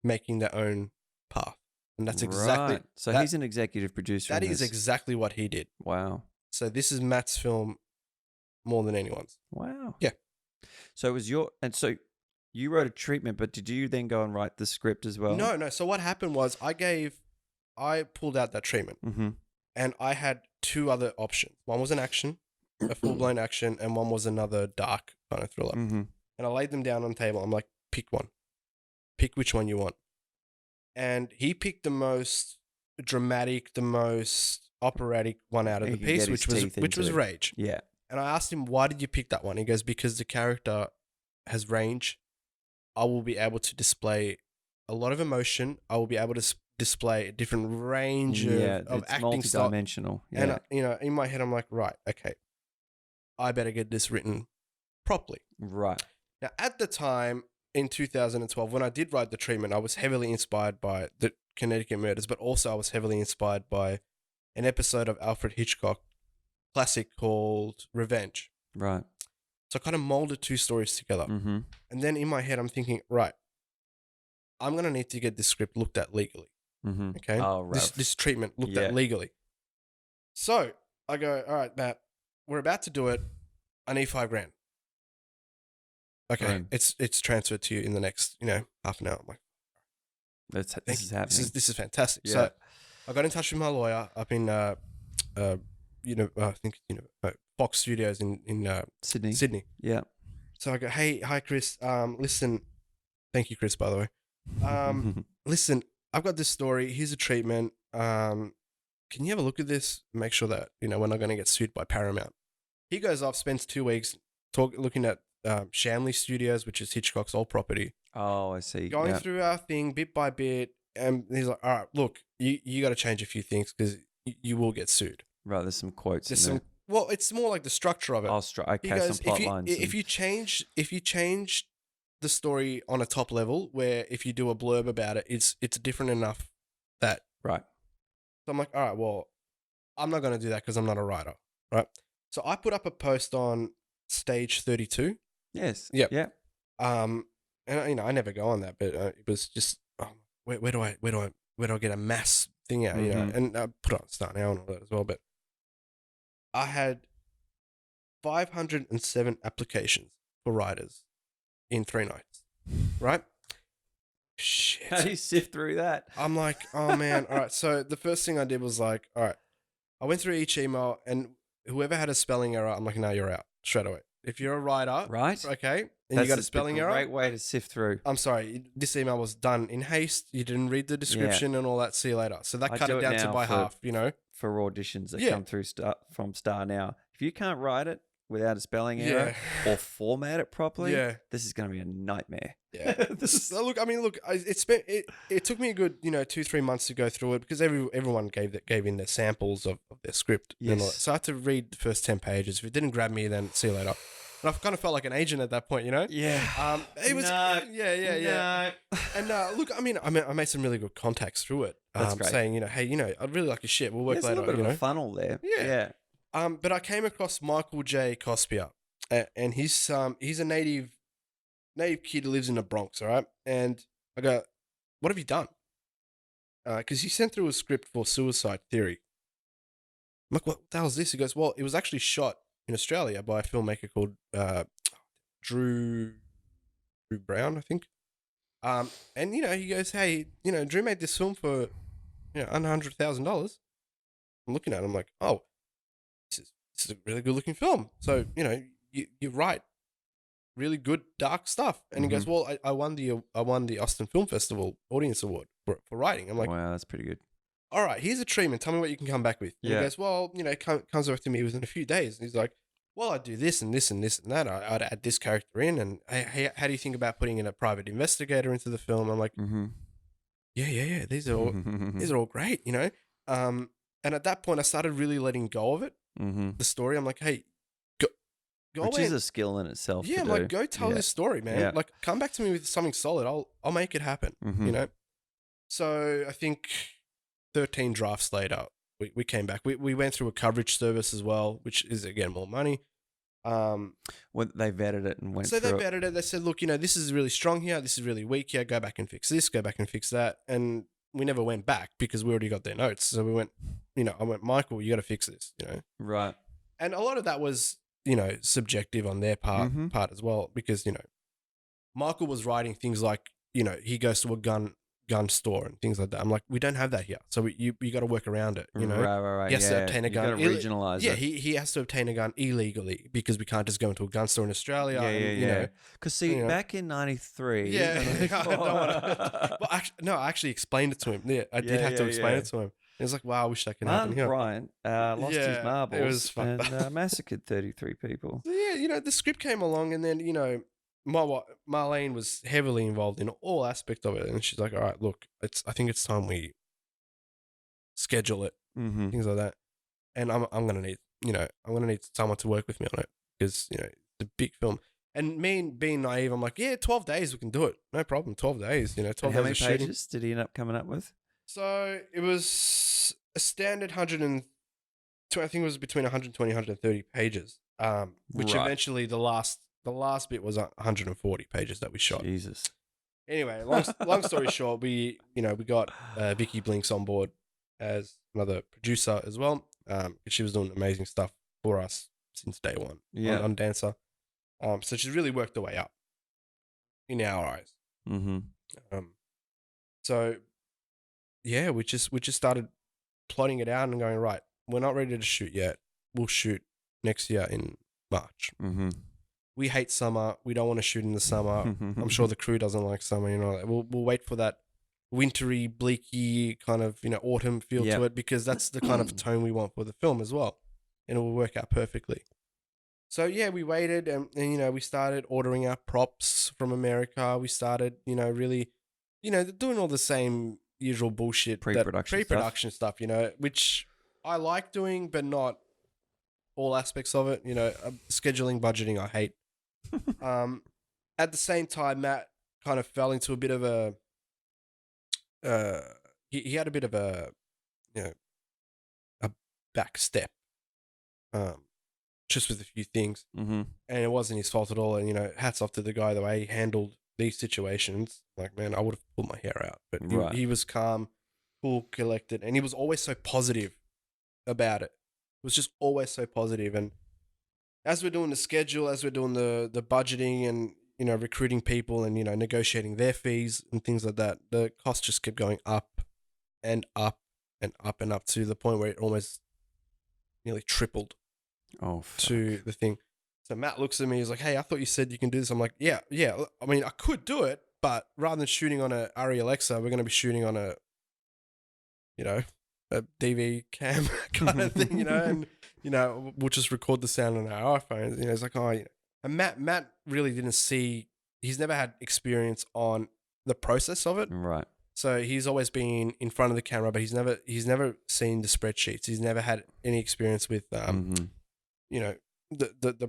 making their own path. And that's exactly... Right. So he's an executive producer. That is exactly what he did. Wow. So this is Matt's film more than anyone's. Wow. Yeah. So it was so you wrote a treatment, but did you then go and write the script as well? No. So what happened was I pulled out that treatment and I had 2 other options. One was an action, a full-blown action, and one was another dark kind of thriller. And I laid them down on the table. I'm like, pick one. Pick which one you want. And he picked the most dramatic, the most operatic one out of the piece, which was Rage. Yeah. And I asked him, why did you pick that one? He goes, because the character has range I will be able to display a lot of emotion. I will be able to display a different range of it's acting style. multidimensional. Yeah. And, in my head, I'm like, right, okay, I better get this written properly. Right. Now, at the time in 2012, when I did write the treatment, I was heavily inspired by the Connecticut murders, but also I was heavily inspired by an episode of Alfred Hitchcock classic called Revenge. Right. So I kind of molded two stories together. Mm-hmm. And then in my head, I'm thinking, right, I'm going to need to get this script looked at legally. Mm-hmm. Okay? Oh, right. This treatment looked at legally. So I go, all right, Matt, we're about to do it. I need $5,000. Okay, Boom. it's transferred to you in the next, half an hour. I'm like, this is happening. This is fantastic. Yeah. So I got in touch with my lawyer up in, I think Fox Studios in Sydney. Yeah. So I go, hi Chris. Listen, thank you, Chris, by the way. Listen, I've got this story. Here's a treatment. Can you have a look at this? Make sure that we're not going to get sued by Paramount. He goes off, spends 2 weeks looking at Shanley Studios, which is Hitchcock's old property. Oh, I see. Going through our thing bit by bit, and he's like, "All right, look, you got to change a few things because you will get sued." Right, there's some quotes. Well, it's more like the structure of it. Okay, some plot lines. If you change the story on a top level, where if you do a blurb about it, it's different enough that right. So I'm like, all right, well, I'm not going to do that because I'm not a writer, right? So I put up a post on Stage 32. Yes. Yep. Yeah. And I never go on that, but it was just where do I get a mass thing out, and I put it on Start Now and all that as well. But I had 507 applications for writers in 3 nights, right? Shit. How do you sift through that? I'm like, oh man, all right. So the first thing I did was like, all right, I went through each email and whoever had a spelling error, I'm like, no, you're out straight away. If you're a writer, right? Okay, and you got a spelling error, great way to sift through. I'm sorry, this email was done in haste. You didn't read the description and all that. See you later. So that cut it down to by half. For auditions that come through from Star Now, if you can't write it without a spelling error or format it properly, this is going to be a nightmare. Yeah. It took me a good 2-3 months to go through it because everyone gave in their samples of their script. Yes. And all that. So I had to read the first 10 pages. If it didn't grab me, then see you later. And I kind of felt like an agent at that point, Yeah. It was. No. Yeah. And look, I made some really good contacts through it. That's great. Saying, hey, I'd really like your shit. We'll work later. There's a little bit of a funnel there. Yeah. But I came across Michael J. Cospier, and he's a native kid who lives in the Bronx, all right? And I go, what have you done? Because he sent through a script for Suicide Theory. I'm like, what the hell is this? He goes, well, it was actually shot in Australia by a filmmaker called Drew Brown, I think. And he goes, hey, Drew made this film for under $100,000. I'm looking at it, I'm like, oh, this is a really good looking film. So you write really good dark stuff. And he goes, well, I won the Austin Film Festival Audience Award for writing. I'm like, wow, that's pretty good. All right, here's a treatment. Tell me what you can come back with. And he goes, well, comes back to me within a few days. And he's like, well, I'd do this and this and this and that. I'd add this character in. And hey, how do you think about putting in a private investigator into the film? I'm like, yeah. These are all great, And at that point, I started really letting go of it. The story. I'm like, hey, go Which away. is a skill in itself. Yeah, I'm like, go tell this story, man. Yeah. Like, come back to me with something solid. I'll make it happen. So I think 13 drafts later, we came back. We went through a coverage service as well, which is again more money. Well, they vetted it and went. So they vetted it. They said, look, this is really strong here. This is really weak here. Go back and fix this. Go back and fix that. And we never went back because we already got their notes. So we went. I went, Michael, you got to fix this. Right. And a lot of that was subjective on their part as well because Michael was writing things like he goes to a gun store and things like that. I'm like, we don't have that here, so you got to work around it. Right. He has to obtain a gun. You got to regionalize it. Yeah, he has to obtain a gun illegally because we can't just go into a gun store in Australia. Yeah. Because back in '93. Yeah. I actually explained it to him. Yeah, I did have to explain it to him. He was like, wow, I wish that could happen here. Bryant lost his marbles it was and massacred 33 people. Yeah, the script came along and then, Marlene was heavily involved in all aspects of it, and she's like, "All right, look, I think it's time we schedule it, things like that." And I'm gonna need someone to work with me on it because it's a big film. And me being naive, I'm like, yeah, 12 days we can do it, no problem. 12 days, 12 And how many days of shooting. pages did he end up coming up with? So it was a standard 120. I think it was between 120 130 pages. Which Right. eventually the last bit was 140 pages that we shot. Jesus. Anyway, long story short, we got Vicky Blinks on board as another producer as well. She was doing amazing stuff for us since day one on Dancer. So she's really worked her way up in our eyes. So yeah, we just started plotting it out and going, right, we're not ready to shoot yet. We'll shoot next year in March. We hate summer. We don't want to shoot in the summer. I'm sure the crew doesn't like summer. We'll wait for that wintry, bleaky kind of autumn feel to it, because that's the kind of tone we want for the film as well, and it will work out perfectly. So yeah, we waited and we started ordering our props from America. We started really doing all the same usual bullshit pre-production stuff, which I like doing, but not all aspects of it. Scheduling, budgeting, I hate. At the same time, Matt kind of fell into a bit of a he had a bit of a back step, just with a few things, and it wasn't his fault at all. And hats off to the guy, the way he handled these situations. Like, man, I would have pulled my hair out, but he was calm, cool, collected, and he was always so positive about it. It was just always so positive. And as we're doing the schedule, as we're doing the budgeting and recruiting people and negotiating their fees and things like that, the cost just kept going up and up and up and up to the point where it almost nearly tripled to the thing. So Matt looks at me, he's like, "Hey, I thought you said you can do this." I'm like, yeah. I mean, I could do it, but rather than shooting on a Arri Alexa, we're going to be shooting on a DV cam kind of thing, and we'll just record the sound on our iPhones. It's like, and Matt really didn't see. He's never had experience on the process of it, right? So he's always been in front of the camera, but he's never seen the spreadsheets. He's never had any experience with the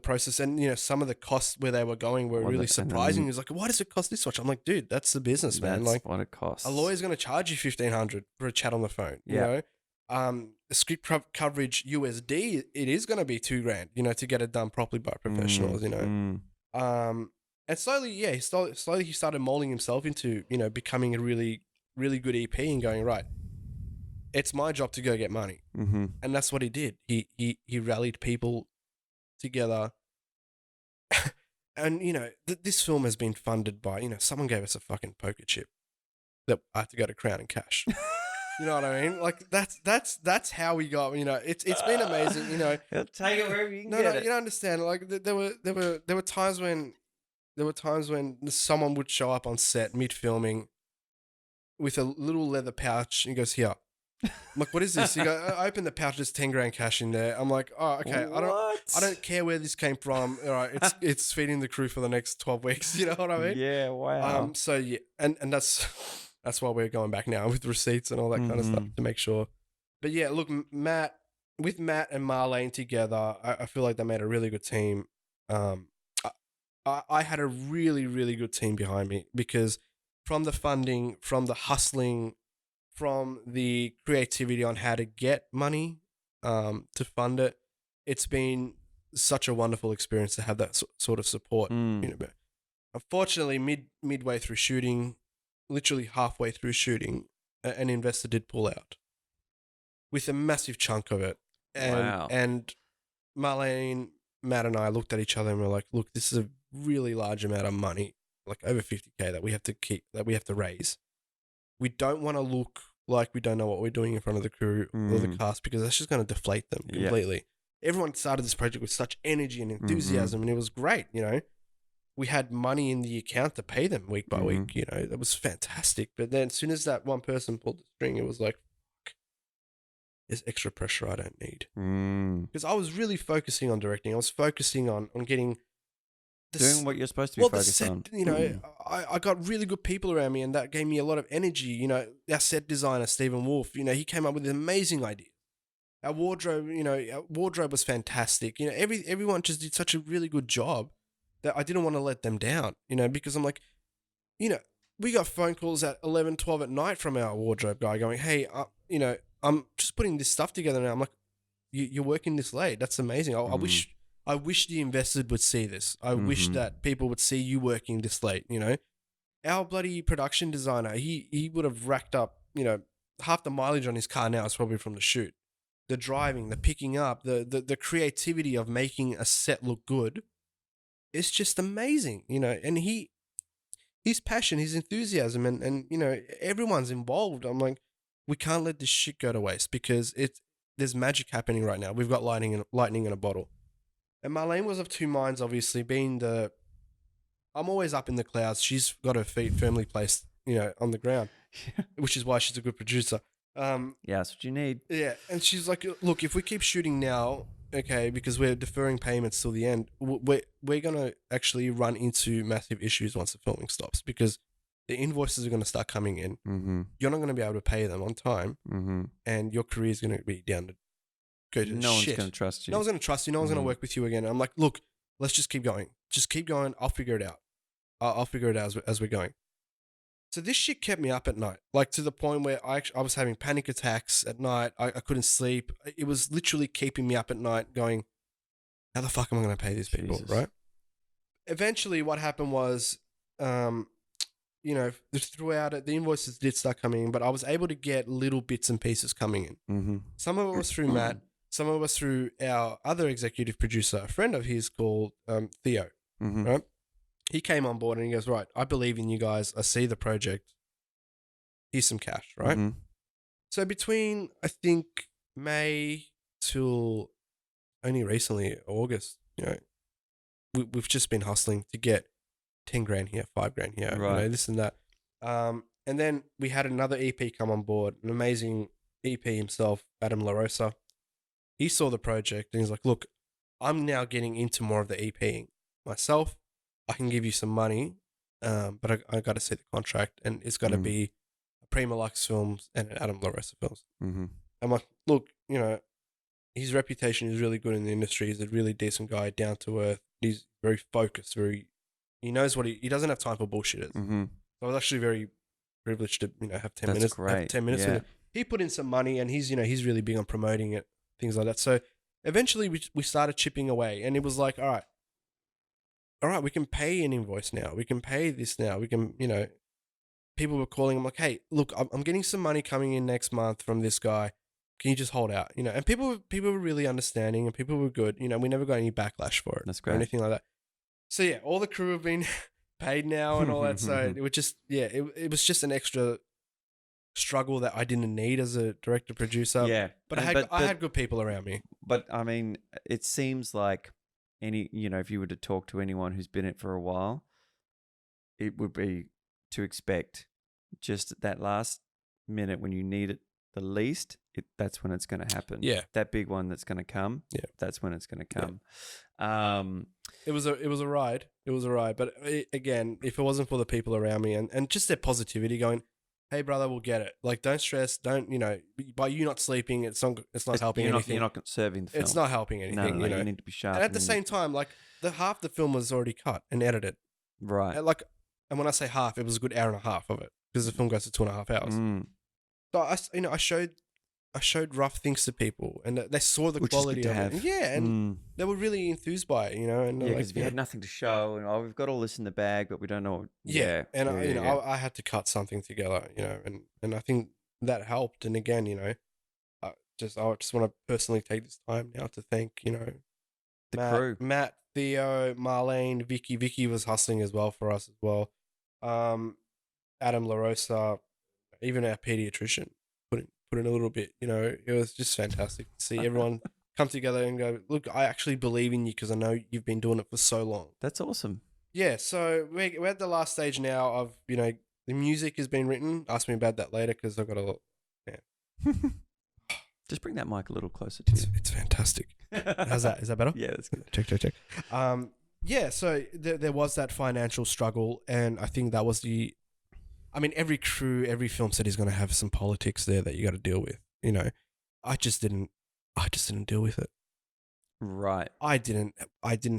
process, and some of the costs where they were going were really surprising. He was like, "Why does it cost this much?" I'm like, "Dude, that's the business, man. Like, what it costs. A lawyer's going to charge you $1,500 for a chat on the phone. You know, script coverage USD, it is going to be $2,000. To get it done properly by professionals. And slowly, he started molding himself into becoming a really, really good EP and going, right, it's my job to go get money, and that's what he did. He rallied people together. And this film has been funded by someone gave us a fucking poker chip that I have to go to Crown and cash. You know what I mean? Like that's how we got. It's been amazing. Take it wherever you can get it. You don't understand. Like there were times when someone would show up on set mid filming with a little leather pouch and goes, "Here." I'm like, "What is this?" You go, "I opened the pouch, there's 10 grand cash in there." I'm like, "Oh, okay. What? I don't care where this came from. All right, it's feeding the crew for the next 12 weeks. You know what I mean? Yeah, wow. So yeah, and that's why we're going back now with receipts and all that kind of stuff to make sure. But yeah, look, Matt and Marlene together, I feel like they made a really good team. I had a really, really good team behind me, because from the funding, from the hustling, from the creativity on how to get money to fund it, it's been such a wonderful experience to have that sort of support. But unfortunately, midway through shooting, literally halfway through shooting, an investor did pull out with a massive chunk of it. And Marlene, Matt and I looked at each other and we're like, "Look, this is a really large amount of money, like over 50K that we have to raise. We don't want to look like we don't know what we're doing in front of the crew or the cast, because that's just going to deflate them completely." Everyone started this project with such energy and enthusiasm, and it was great. We had money in the account to pay them week by week. That was fantastic. But then as soon as that one person pulled the string, it was like, fuck, there's extra pressure I don't need. Because I was really focusing on directing. I was focusing on getting doing what you're supposed to be focused on. You know, I got really good people around me, and that gave me a lot of energy. You know, our set designer, Stephen Wolf, you know, he came up with an amazing idea. Our wardrobe was fantastic. You know, everyone just did such a really good job that I didn't want to let them down, you know, because I'm like, you know, we got phone calls at 11, 12 at night from our wardrobe guy going, hey, you know, I'm just putting this stuff together now. I'm like, you're working this late. That's amazing. I wish the investors would see this. I wish that people would see you working this late, you know. Our bloody production designer, he would have racked up, you know, half the mileage on his car now is probably from the shoot. The driving, the picking up, the creativity of making a set look good. It's just amazing, you know. And his passion, his enthusiasm, and you know, everyone's involved. I'm like, we can't let this shit go to waste because there's magic happening right now. We've got lightning in a bottle. And Marlene was of two minds, obviously, being I'm always up in the clouds. She's got her feet firmly placed, you know, on the ground, which is why she's a good producer. Yeah, that's what you need. Yeah, and she's like, look, if we keep shooting now, okay, because we're deferring payments till the end, we're going to actually run into massive issues once the filming stops because the invoices are going to start coming in. Mm-hmm. You're not going to be able to pay them on time, and your career is going to be down to go to no shit. One's going to trust you. No one's going to trust you. No one's going to work with you again. I'm like, look, let's just keep going. Just keep going. I'll figure it out. I'll figure it out as we're going. So this shit kept me up at night, like to the point where I was having panic attacks at night. I couldn't sleep. It was literally keeping me up at night going, how the fuck am I going to pay these people, right? Eventually what happened was, you know, throughout it, the invoices did start coming in, but I was able to get little bits and pieces coming in. Some of it was through Matt. Some of it was through our other executive producer, a friend of his called Theo, right? He came on board and he goes, right, I believe in you guys. I see the project. Here's some cash, right? So between, I think, May till only recently, August, you know, we've just been hustling to get 10 grand here, 5 grand here, you know, this and that. And then we had another EP come on board, an amazing EP himself, Adam LaRosa. He saw the project and he's like, look, I'm now getting into more of the EPing myself. I can give you some money, but I got to see the contract, and it's got to be a Prima-Lux Films and an Adam LaRosa Films. I'm like, look, you know, his reputation is really good in the industry. He's a really decent guy, down to earth. He's very focused. He knows what he doesn't have time for bullshitters. So I was actually very privileged to, you know, have 10 minutes. Great. Have 10 minutes with him. He put in some money, and he's really big on promoting it, things like that. So eventually we started chipping away, and it was like, all right, we can pay an invoice now. We can pay this now. We can, you know, people were calling. I'm like, hey, look, I'm getting some money coming in next month from this guy. Can you just hold out? You know, and people were really understanding, and people were good. You know, we never got any backlash for it. That's great. Or anything like that. So yeah, all the crew have been paid now and all that. So it was just, it was just an extra struggle that I didn't need as a director producer. Yeah. But I had good people around me. But I mean, it seems like if you were to talk to anyone who's been in it for a while, it would be to expect just that last minute when you need it the least, that's when it's going to happen. Yeah. That big one that's going to come. Yeah. That's when it's going to come. Yeah. It was a ride. It was a ride. But again, if it wasn't for the people around me and just their positivity going, hey brother, we'll get it. Like, don't stress. Don't, you know, by you not sleeping, it's not helping anything. You're not serving the film. It's not helping anything. No, you need to be sharp. And at the same time, like half the film was already cut and edited. Right. And when I say half, it was a good hour and a half of it because the film goes to 2.5 hours. So I showed rough things to people, and they saw the quality of it. Yeah, and they were really enthused by it, you know. And because we had nothing to show, and we've got all this in the bag, but we don't know. I had to cut something together, you know, and I think that helped. And again, you know, I just want to personally take this time now to thank, you know, the crew, Matt, Theo, Marlene, Vicky. Vicky was hustling as well for us as well. Adam LaRosa, even our pediatrician put in a little bit, you know. It was just fantastic to see everyone come together and go, look, I actually believe in you because I know you've been doing it for so long. That's awesome. Yeah, so we're at the last stage now of, you know, the music has been written. Ask me about that later because I've got a lot. Yeah. Just bring that mic a little closer to you. It's fantastic. How's that? Is that better? Yeah, that's good. Check. Yeah, so there was that financial struggle, and I think that was every crew, every film set is going to have some politics there that you got to deal with. You know, I just didn't deal with it. Right. I didn't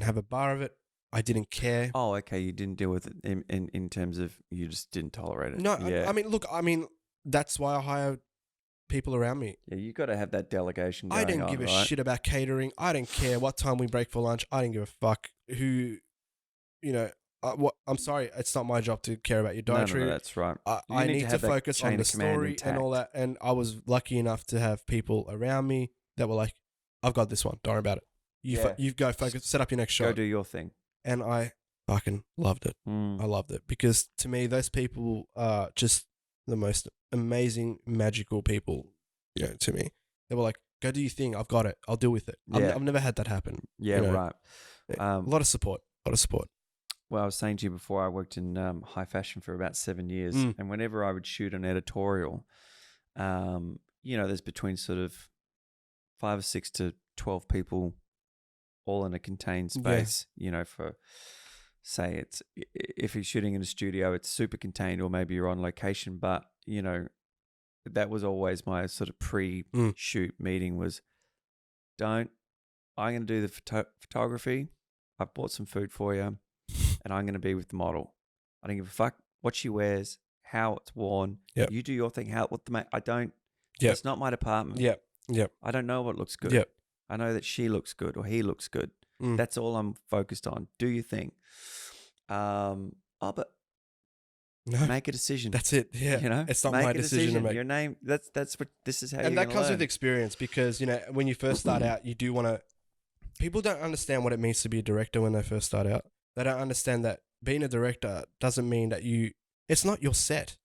have a bar of it. I didn't care. Oh, okay. You didn't deal with it in terms of you just didn't tolerate it. No, Yeah. I mean, that's why I hired people around me. Yeah, you got to have that delegation going I didn't on, give a right? shit about catering. I didn't care what time we break for lunch. I didn't give a fuck who, I'm sorry, it's not my job to care about your dietary. No, that's right. I need to focus on the story and all that. And I was lucky enough to have people around me that were like, I've got this one. Don't worry about it. You go focus, set up your next shot. Go do your thing. And I fucking loved it. I loved it because to me, those people are just the most amazing, magical people, to me. They were like, go do your thing. I've got it. I'll deal with it. Yeah. I've never had that happen. Yeah, right. A lot of support. Well, I was saying to you before, I worked in high fashion for about 7 years. And whenever I would shoot an editorial, there's between sort of 5 or 6 to 12 people all in a contained space, for, say, it's if you're shooting in a studio, it's super contained, or maybe you're on location. But, that was always my sort of pre-shoot meeting was, I'm going to do the photography. I've bought some food for you, and I'm going to be with the model. I don't give a fuck what she wears, how it's worn. Yep. You do your thing. I don't. Yep. It's not my department. Yep. I don't know what looks good. Yep. I know that she looks good or he looks good. That's all I'm focused on. Do your thing. But make a decision. That's it. Yeah. It's not my decision to make. Your name. That's what this is how. And you're that comes learn. with experience because when you first start out, you do want to. People don't understand what it means to be a director when they first start out. They don't understand that being a director doesn't mean that it's not your set.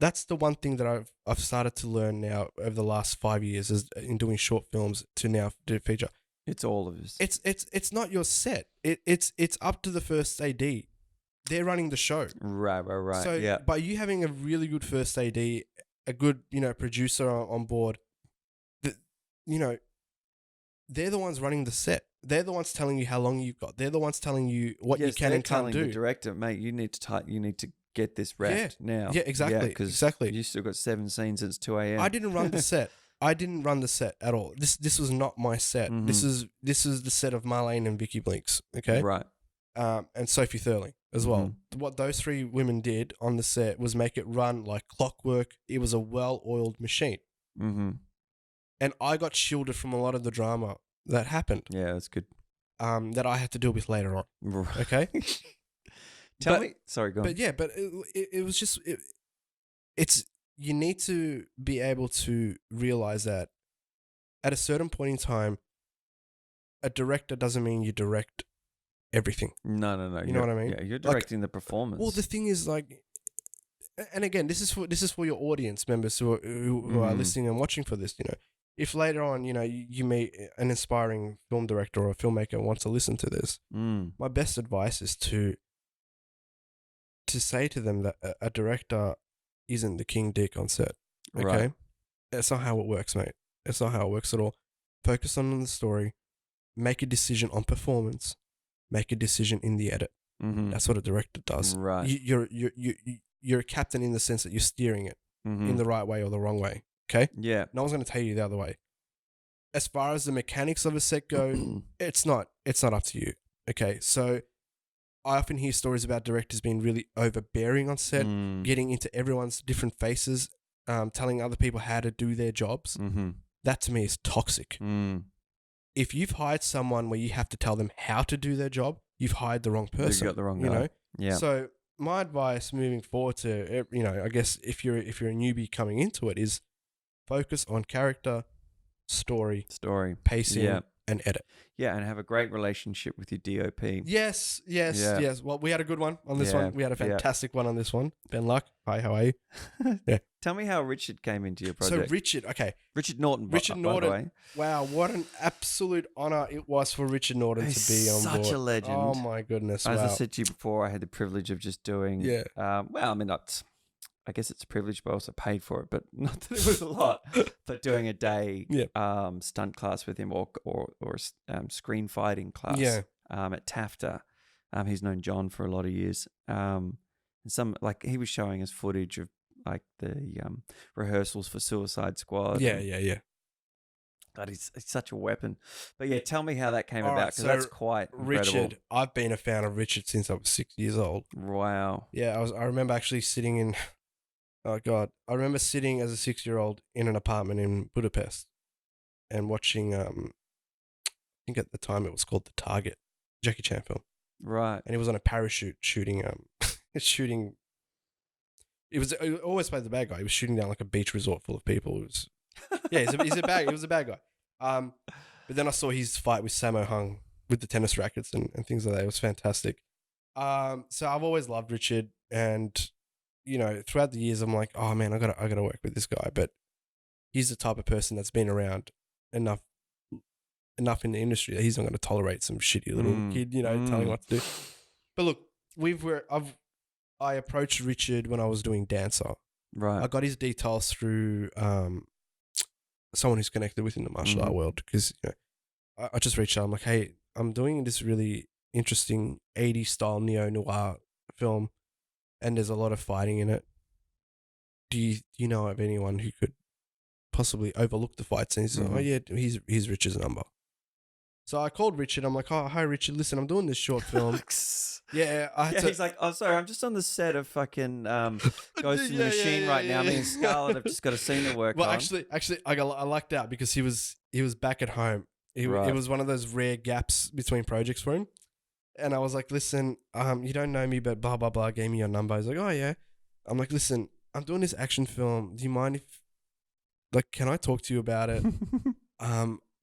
That's the one thing that I've started to learn now over the last 5 years is in doing short films to now do feature. It's all of us. It's not your set. It's up to the first AD. They're running the show. Right. So by you having a really good first AD, a good producer on board, they're the ones running the set. They're the ones telling you how long you've got. They're the ones telling you what you can and can't do. The director, mate, you need to get this wrapped now. Yeah, exactly. Exactly. You still got 7 scenes since 2 a.m. I didn't run the set. I didn't run the set at all. This was not my set. Mm-hmm. This is the set of Marlene and Vicky Blinks. Okay, right. And Sophie Thurling as well. What those 3 women did on the set was make it run like clockwork. It was a well-oiled machine. And I got shielded from a lot of the drama that happened. Yeah, that's good. That I had to deal with later on. Okay. Tell me. Sorry, go on. But yeah, it was just it's you need to be able to realize that at a certain point in time, a director doesn't mean you direct everything. No. You know what I mean? Yeah, you're directing the performance. Well, the thing is, and again, this is for your audience members who are listening and watching for this. If later on, you meet an inspiring film director or a filmmaker who wants to listen to this, my best advice is to say to them that a director isn't the king dick on set. Okay? Right. That's not how it works, mate. It's not how it works at all. Focus on the story. Make a decision on performance. Make a decision in the edit. That's what a director does. Right. You're a captain in the sense that you're steering it in the right way or the wrong way. Okay? Yeah. No one's going to tell you the other way. As far as the mechanics of a set go, it's not up to you. Okay? So I often hear stories about directors being really overbearing on set, getting into everyone's different faces, telling other people how to do their jobs. That to me is toxic. If you've hired someone where you have to tell them how to do their job, you've hired the wrong person. You got the wrong guy. Yeah. So my advice moving forward to, I guess if you're a newbie coming into it is focus on character, story, pacing, and edit. Yeah, and have a great relationship with your DOP. Yes. Well, we had a good one on this one. We had a fantastic one on this one. Ben Luck, hi, how are you? Yeah. Tell me how Richard came into your project. So Richard Norton, by the way. Wow, what an absolute honor it was for Richard Norton to be on board. Such a legend. Oh my goodness! As I said to you before, I had the privilege of just doing. Yeah. I guess it's a privilege, but I also paid for it. But not that it was a lot. But doing a day stunt class with him or screen fighting class at TAFTA. He's known John for a lot of years. And he was showing us footage of like the rehearsals for Suicide Squad. Yeah. But he's such a weapon. But yeah, tell me how that came All about, right, because so that's quite incredible. Richard, I've been a fan of Richard since I was 6 years old. Wow. Yeah, I remember actually sitting in. Oh God, I remember sitting as a 6-year-old in an apartment in Budapest and watching. I think at the time it was called The Target, Jackie Chan film. Right. And he was on a parachute shooting. Shooting. He always played the bad guy. He was shooting down like a beach resort full of people. It was. Yeah, he's a bad. He was a bad guy. But then I saw his fight with Sammo Hung with the tennis rackets and things like that. It was fantastic. So I've always loved Richard, and throughout the years, I'm like, oh man, I gotta work with this guy. But he's the type of person that's been around enough in the industry that he's not going to tolerate some shitty little kid, telling what to do. But look, I approached Richard when I was doing Dancer. Right. I got his details through someone who's connected within the martial art world, because I just reached out. I'm like, hey, I'm doing this really interesting 80s style neo-noir film, and there's a lot of fighting in it. Do you know of anyone who could possibly overlook the fight scenes? Oh yeah, he's Richard's number. So I called Richard. I'm like, oh, hi Richard, listen, I'm doing this short film. He's like, oh sorry, I'm just on the set of fucking Ghost in the Machine right now. Me and Scarlett have just got a scene to work on. Actually, I lucked out because he was back at home. It was one of those rare gaps between projects for him. And I was like, listen, you don't know me, but blah, blah, blah, gave me your number. He's like, oh, yeah. I'm like, listen, I'm doing this action film. Do you mind can I talk to you about it?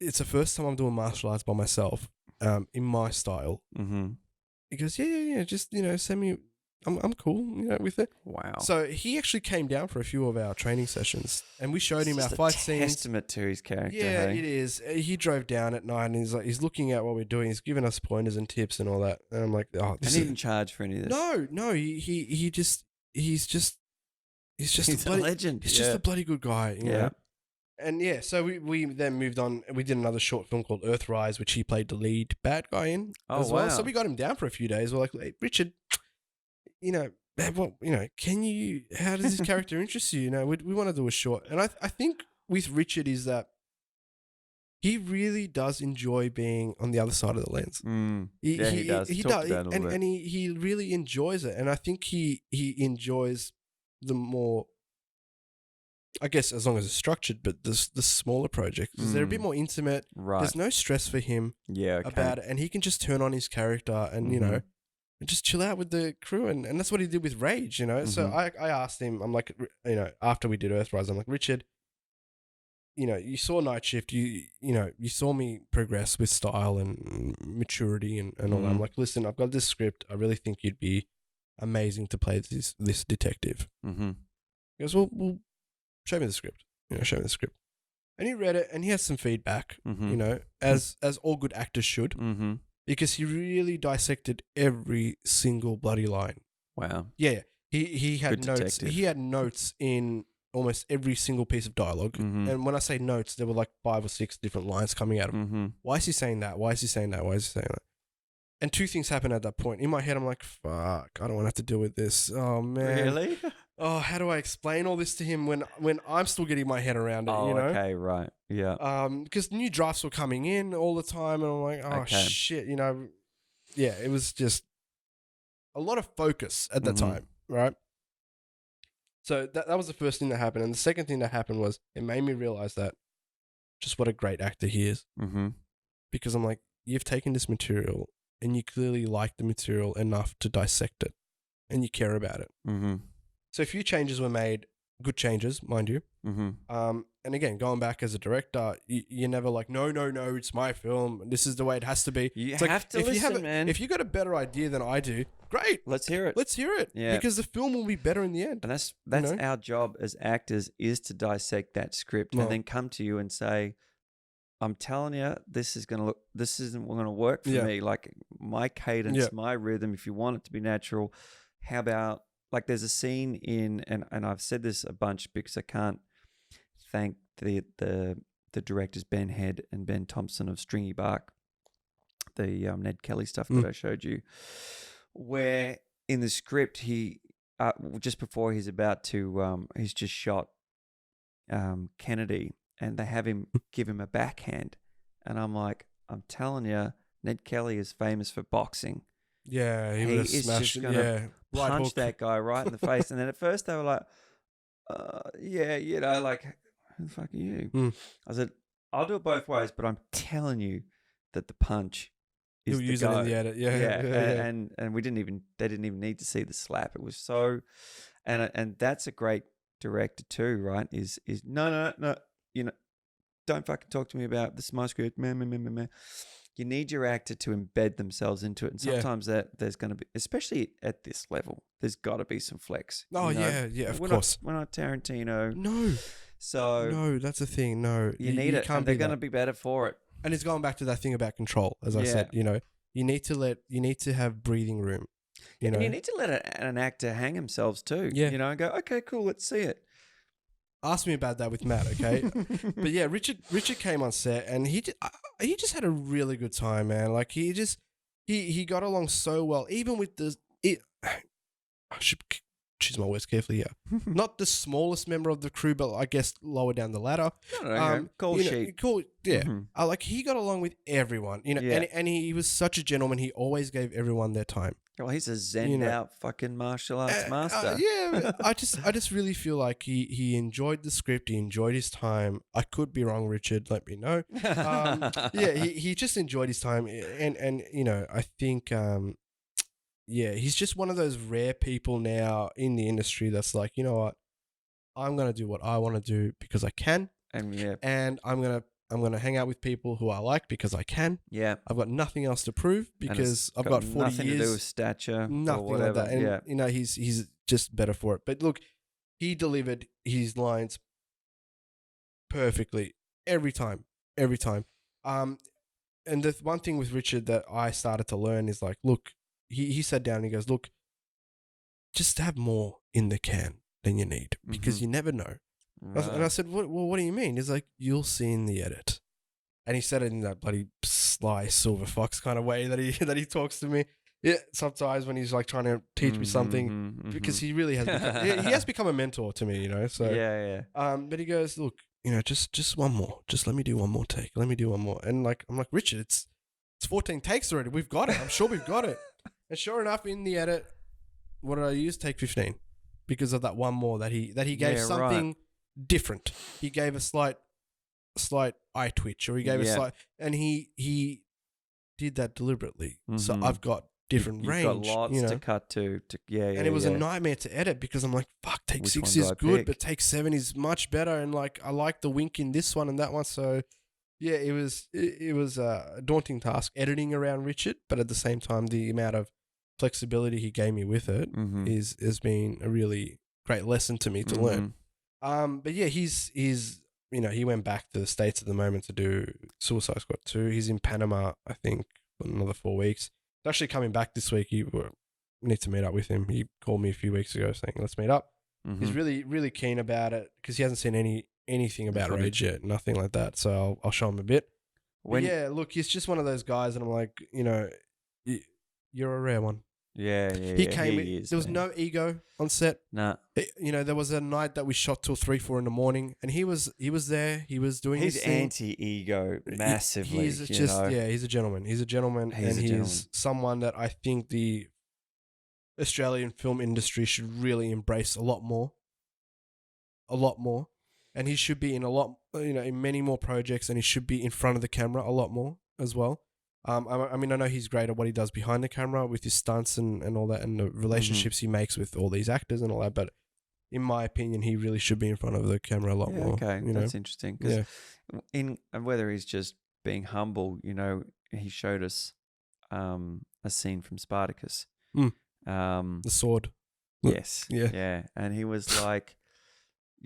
It's the first time I'm doing martial arts by myself, in my style. Mm-hmm. He goes, yeah. Just, send me, I'm cool, with it. Wow. So he actually came down for a few of our training sessions, and we showed him our fight scenes. Testament to his character. Yeah, it is. He drove down at night, and he's looking at what we're doing. He's giving us pointers and tips and all that. And I'm like, oh, this. And he didn't charge for any of this. No. He's just a legend. He's just a bloody good guy. You know? And so we then moved on. We did another short film called Earthrise, which he played the lead bad guy in as well. So we got him down for a few days. We're like, hey, Richard, how does this character interest you? We want to do a short. And I think with Richard is that he really does enjoy being on the other side of the lens. He does. He does. And he really enjoys it. And I think he enjoys the more, I guess, as long as it's structured, but the smaller projects, because they're a bit more intimate. Right. There's no stress for him about it. And he can just turn on his character and, and just chill out with the crew. And that's what he did with Rage, So I asked him, I'm like, after we did Earthrise, I'm like, Richard, you saw Night Shift, you saw me progress with style and maturity and all that. I'm like, listen, I've got this script. I really think you'd be amazing to play this detective. He goes, well, show me the script. Show me the script. And he read it, and he has some feedback, as all good actors should, because he really dissected every single bloody line. Wow. Yeah. He had notes. He had notes in almost every single piece of dialogue. And when I say notes, there were like 5 or 6 different lines coming out of him. Why is he saying that? Why is he saying that? Why is he saying that? And 2 things happened at that point. In my head, I'm like, fuck, I don't want to have to deal with this. Oh, man. Really? Oh, how do I explain all this to him when I'm still getting my head around it, Okay, right. Yeah. Because new drafts were coming in all the time, and I'm like, oh, shit, Yeah, it was just a lot of focus at the time, right? So that was the first thing that happened. And the second thing that happened was it made me realize that just what a great actor he is. Because I'm like, you've taken this material and you clearly like the material enough to dissect it and you care about it. So a few changes were made, good changes, mind you. And again, going back as a director, you're never like, no, it's my film. This is the way it has to be. You have to listen, man. If you got a better idea than I do, great. Let's hear it. Yeah. Because the film will be better in the end. And that's our job as actors, is to dissect that script and then come to you and say, I'm telling you, this isn't going to work for me. Like my cadence, my rhythm, if you want it to be natural, how about, like there's a scene in, and I've said this a bunch because I can't thank the directors Ben Head and Ben Thompson of Stringy Bark. Ned Kelly stuff that I showed you, where in the script he just before he's about to he's just shot Kennedy, and they have him give him a backhand, and I'm like, I'm telling you, Ned Kelly is famous for boxing. Yeah, he would have smashed it. Yeah, punch that guy right in the face. And then at first they were like, yeah, like, who the fuck are you? I said, I'll do it both ways, but I'm telling you that the punch is He'll use it in the edit. Yeah. And they didn't even need to see the slap. It was so, and that's a great director too, right? Is no, don't fucking talk to me about this is my script. Man. You need your actor to embed themselves into it. And sometimes there's going to be, especially at this level, there's got to be some flex. Oh, yeah, of course. We're not Tarantino. No. So. No, that's the thing. No. You need it, and they're going to be better for it. And it's going back to that thing about control, as I said, you need to have breathing room. And you need to let an actor hang themselves too. Yeah. And go, okay, cool, let's see it. Ask me about that with Matt, okay? But yeah, Richard came on set and he just had a really good time, man. Like he got along so well, even with I should choose my words carefully here. Not the smallest member of the crew, but I guess lower down the ladder. Call sheet. Cool, yeah. Like he got along with everyone, and he was such a gentleman. He always gave everyone their time. Well, he's a zen out fucking martial arts master. Yeah, I just really feel like he enjoyed the script. He enjoyed his time. I could be wrong, Richard. Let me know. Yeah, he just enjoyed his time, and I think he's just one of those rare people now in the industry that's like, you know what, I'm gonna do what I want to do because I can, and I'm gonna hang out with people who I like because I can. Yeah, I've got nothing else to prove because I've got 40 nothing years. to do with stature, nothing or whatever. like that. And he's just better for it. But look, he delivered his lines perfectly every time. And the one thing with Richard that I started to learn is like, look, he sat down and he goes, look, just have more in the can than you need because you never know. Right. And I said, what do you mean? He's like, you'll see in the edit. And he said it in that bloody sly silver fox kind of way that he talks to me. Yeah, sometimes when he's like trying to teach me something, because he really has become, he has become a mentor to me, So but he goes, look, just one more. Just let me do one more take. Let me do one more. And like I'm like, Richard, it's 14 takes already. We've got it. I'm sure we've got it. And sure enough, in the edit, what did I use? Take 15, because of that one more that he gave something. Right. Different. He gave a slight eye twitch, or he gave a slight, and he did that deliberately. So I've got different range. You've got lots to cut to. And it was a nightmare to edit because I'm like, fuck, take 6 is good, but take 7 is much better. And like, I like the wink in this one and that one. So yeah, it was a daunting task editing around Richard, but at the same time, the amount of flexibility he gave me with it has been a really great lesson to me to learn. But yeah, he's he went back to the States at the moment to do Suicide Squad 2. He's in Panama, I think, for another 4 weeks. He's actually coming back this week. We need to meet up with him. He called me a few weeks ago saying, let's meet up. He's really, really keen about it because he hasn't seen anything about Rage yet, nothing like that. So I'll show him a bit. Yeah, look, he's just one of those guys, and I'm like, you're a rare one. Yeah. He came in. There was no ego on set. Nah. There was a night that we shot till 3-4 in the morning, and he was there. He was doing. He's anti-ego massively. He's he's a gentleman. He's a gentleman, he's someone that I think the Australian film industry should really embrace a lot more. And he should be in in many more projects, and he should be in front of the camera a lot more as well. I know he's great at what he does behind the camera with his stunts and all that, and the relationships he makes with all these actors and all that. But in my opinion, he really should be in front of the camera a lot more. Okay, that's interesting. Because whether he's just being humble, he showed us a scene from Spartacus. The sword. Yes. Yeah. And he was like,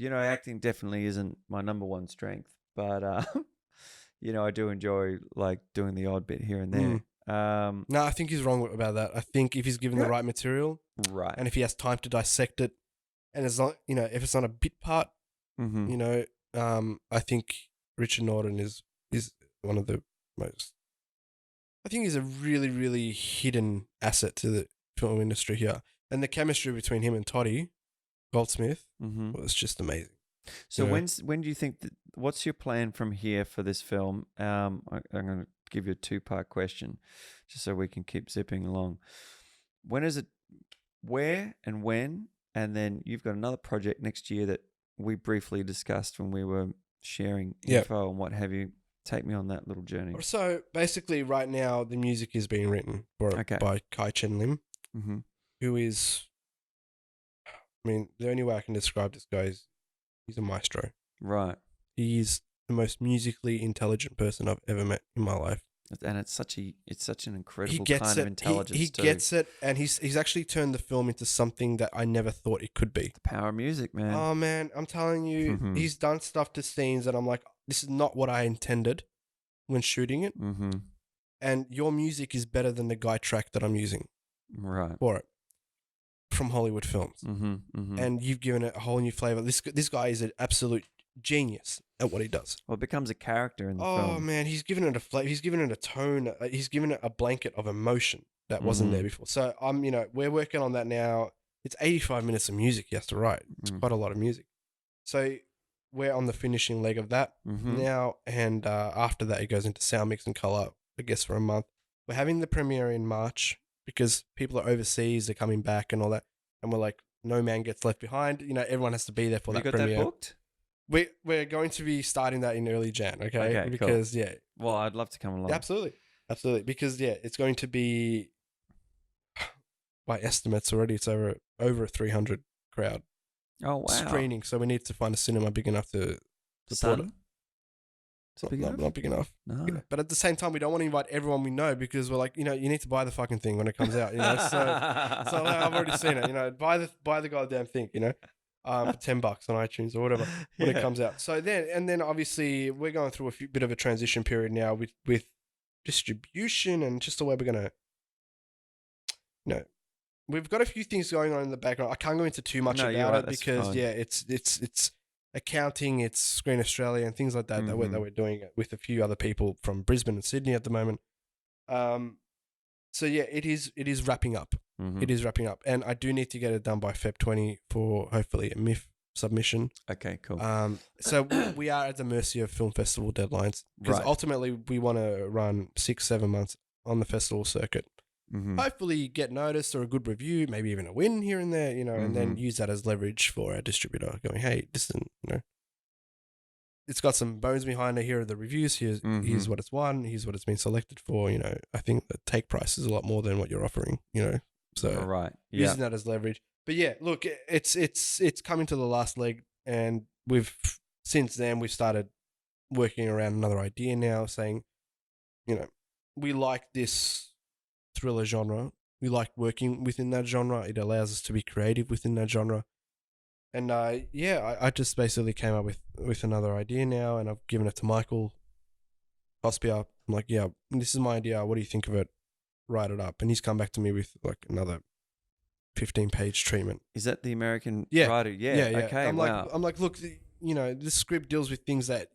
acting definitely isn't my number one strength, but I do enjoy like doing the odd bit here and there. No, I think he's wrong about that. I think if he's given the right material, right, and if he has time to dissect it, and it's not, if it's not a bit part, I think Richard Norton is one of the most I think he's a really, really hidden asset to the film industry here. And the chemistry between him and Toddy Goldsmith was just amazing. So when do you think that, what's your plan from here for this film? I'm going to give you a 2-part question just so we can keep zipping along. When is it, where and when? And then you've got another project next year that we briefly discussed when we were sharing info and what have you. Take me on that little journey. So basically right now the music is being written by Kai Chen Lim, who is, I mean, the only way I can describe this guy is he's a maestro. Right. He's the most musically intelligent person I've ever met in my life. And it's such an incredible kind of intelligence. He gets it, and he's actually turned the film into something that I never thought it could be. The power of music, man. Oh man, I'm telling you, he's done stuff to scenes that I'm like, this is not what I intended when shooting it. And your music is better than the guy track that I'm using. Right. For it. From Hollywood films. And you've given it a whole new flavor. This guy is an absolute genius at what he does. Well, it becomes a character in the film. Oh man, he's given it a flavor. He's given it a tone. He's given it a blanket of emotion that wasn't there before. So we're working on that now. It's 85 minutes of music he has to write. It's quite a lot of music. So we're on the finishing leg of that now, and after that it goes into sound mix and color, I guess, for a month. We're having the premiere in March because people are overseas, they're coming back and all that, and we're like, no man gets left behind. Everyone has to be there for that premiere. You got that booked? We're going to be starting that in early Jan, okay? Because cool. Well, I'd love to come along. Absolutely, because it's going to be, by estimates already, it's over a 300 crowd. Oh wow! Screening, so we need to find a cinema big enough to support it. Not big enough. No. But at the same time, we don't want to invite everyone we know because we're like, you need to buy the fucking thing when it comes out. So I've already seen it. Buy the goddamn thing. For $10 on iTunes or whatever when it comes out. So then obviously we're going through a bit of a transition period now with distribution and just the way we're gonna, we've got a few things going on in the background. I can't go into too much about it because it's accounting, it's Screen Australia and things like that that we're doing it with a few other people from Brisbane and Sydney at the moment. So it is wrapping up. It is wrapping up, and I do need to get it done by Feb 20 for hopefully a MIF submission. Okay, cool. So we are at the mercy of film festival deadlines because ultimately we want to run 6-7 months on the festival circuit. Hopefully get noticed or a good review, maybe even a win here and there, and then use that as leverage for our distributor going, hey, listen, it's got some bones behind it. Here are the reviews. Here's what it's won. Here's what it's been selected for. I think the take price is a lot more than what you're offering, So using that as leverage. But yeah, look, it's coming to the last leg, and since then we've started working around another idea now, saying, we like this thriller genre. We like working within that genre. It allows us to be creative within that genre. And I just basically came up with another idea now, and I've given it to Michael Hospia. I'm like, yeah, this is my idea. What do you think of it? Write it up. And he's come back to me with like another 15-page treatment. Is that the American writer? Yeah. Okay. I'm like, look, this script deals with things that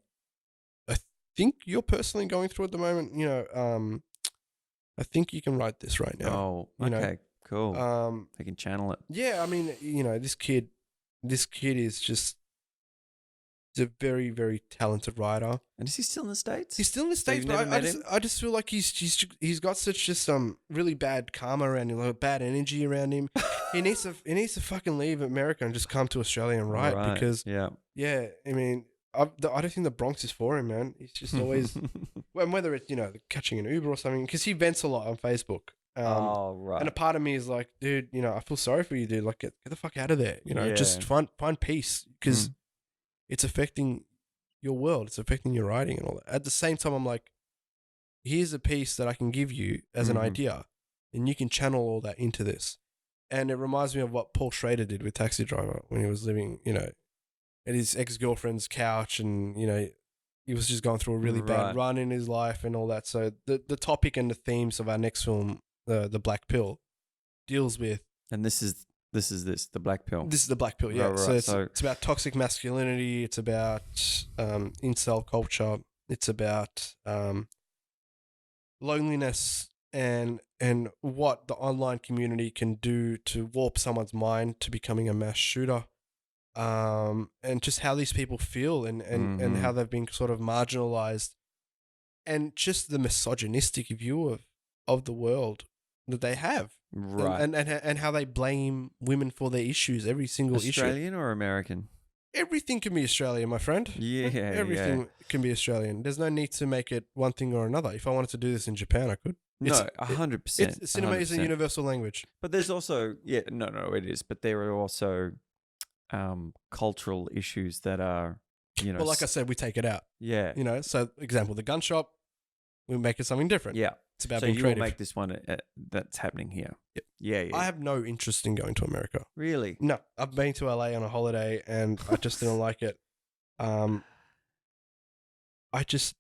I think you're personally going through at the moment. I think you can write this right now. Oh, okay, cool. I can channel it. Yeah, I mean, this kid is just, he's a very, very talented writer. And is he still in the States? He's still in the States, but I just feel like he's got such just really bad karma around him, like bad energy around him. he needs to fucking leave America and just come to Australia and write because I mean, I don't think the Bronx is for him, man. He's just always, whether it's catching an Uber or something, because he vents a lot on Facebook. And a part of me is like, dude, I feel sorry for you, dude. Like, get the fuck out of there. Just find peace because it's affecting your world. It's affecting your writing and all that. At the same time, I'm like, here's a piece that I can give you as an idea, and you can channel all that into this. And it reminds me of what Paul Schrader did with Taxi Driver when he was living, at his ex-girlfriend's couch, and he was just going through a really bad run in his life and all that. So the topic and the themes of our next film, the Black Pill, deals with. And this is the Black Pill. This is the Black Pill, yeah. Right. So it's about toxic masculinity. It's about incel culture. It's about loneliness and what the online community can do to warp someone's mind to becoming a mass shooter, and just how these people feel and how they've been sort of marginalized, and just the misogynistic view of the world that they have, Right. and how they blame women for their issues, every single issue. Australian or American? Everything can be Australian, my friend. Yeah, Everything can be Australian. There's no need to make it one thing or another. If I wanted to do this in Japan, I could. No, 100%. Cinema is a 100%. universal language. But there's also, no, it is. But there are also cultural issues that are, Well, like I said, we take it out. yeah. So example, the gun shop, we make it something different. Yeah. It's about So being you creative. will make this one that's happening here. Yep. Yeah. I have no interest in going to America. Really? No, I've been to LA on a holiday and I just didn't like it. I just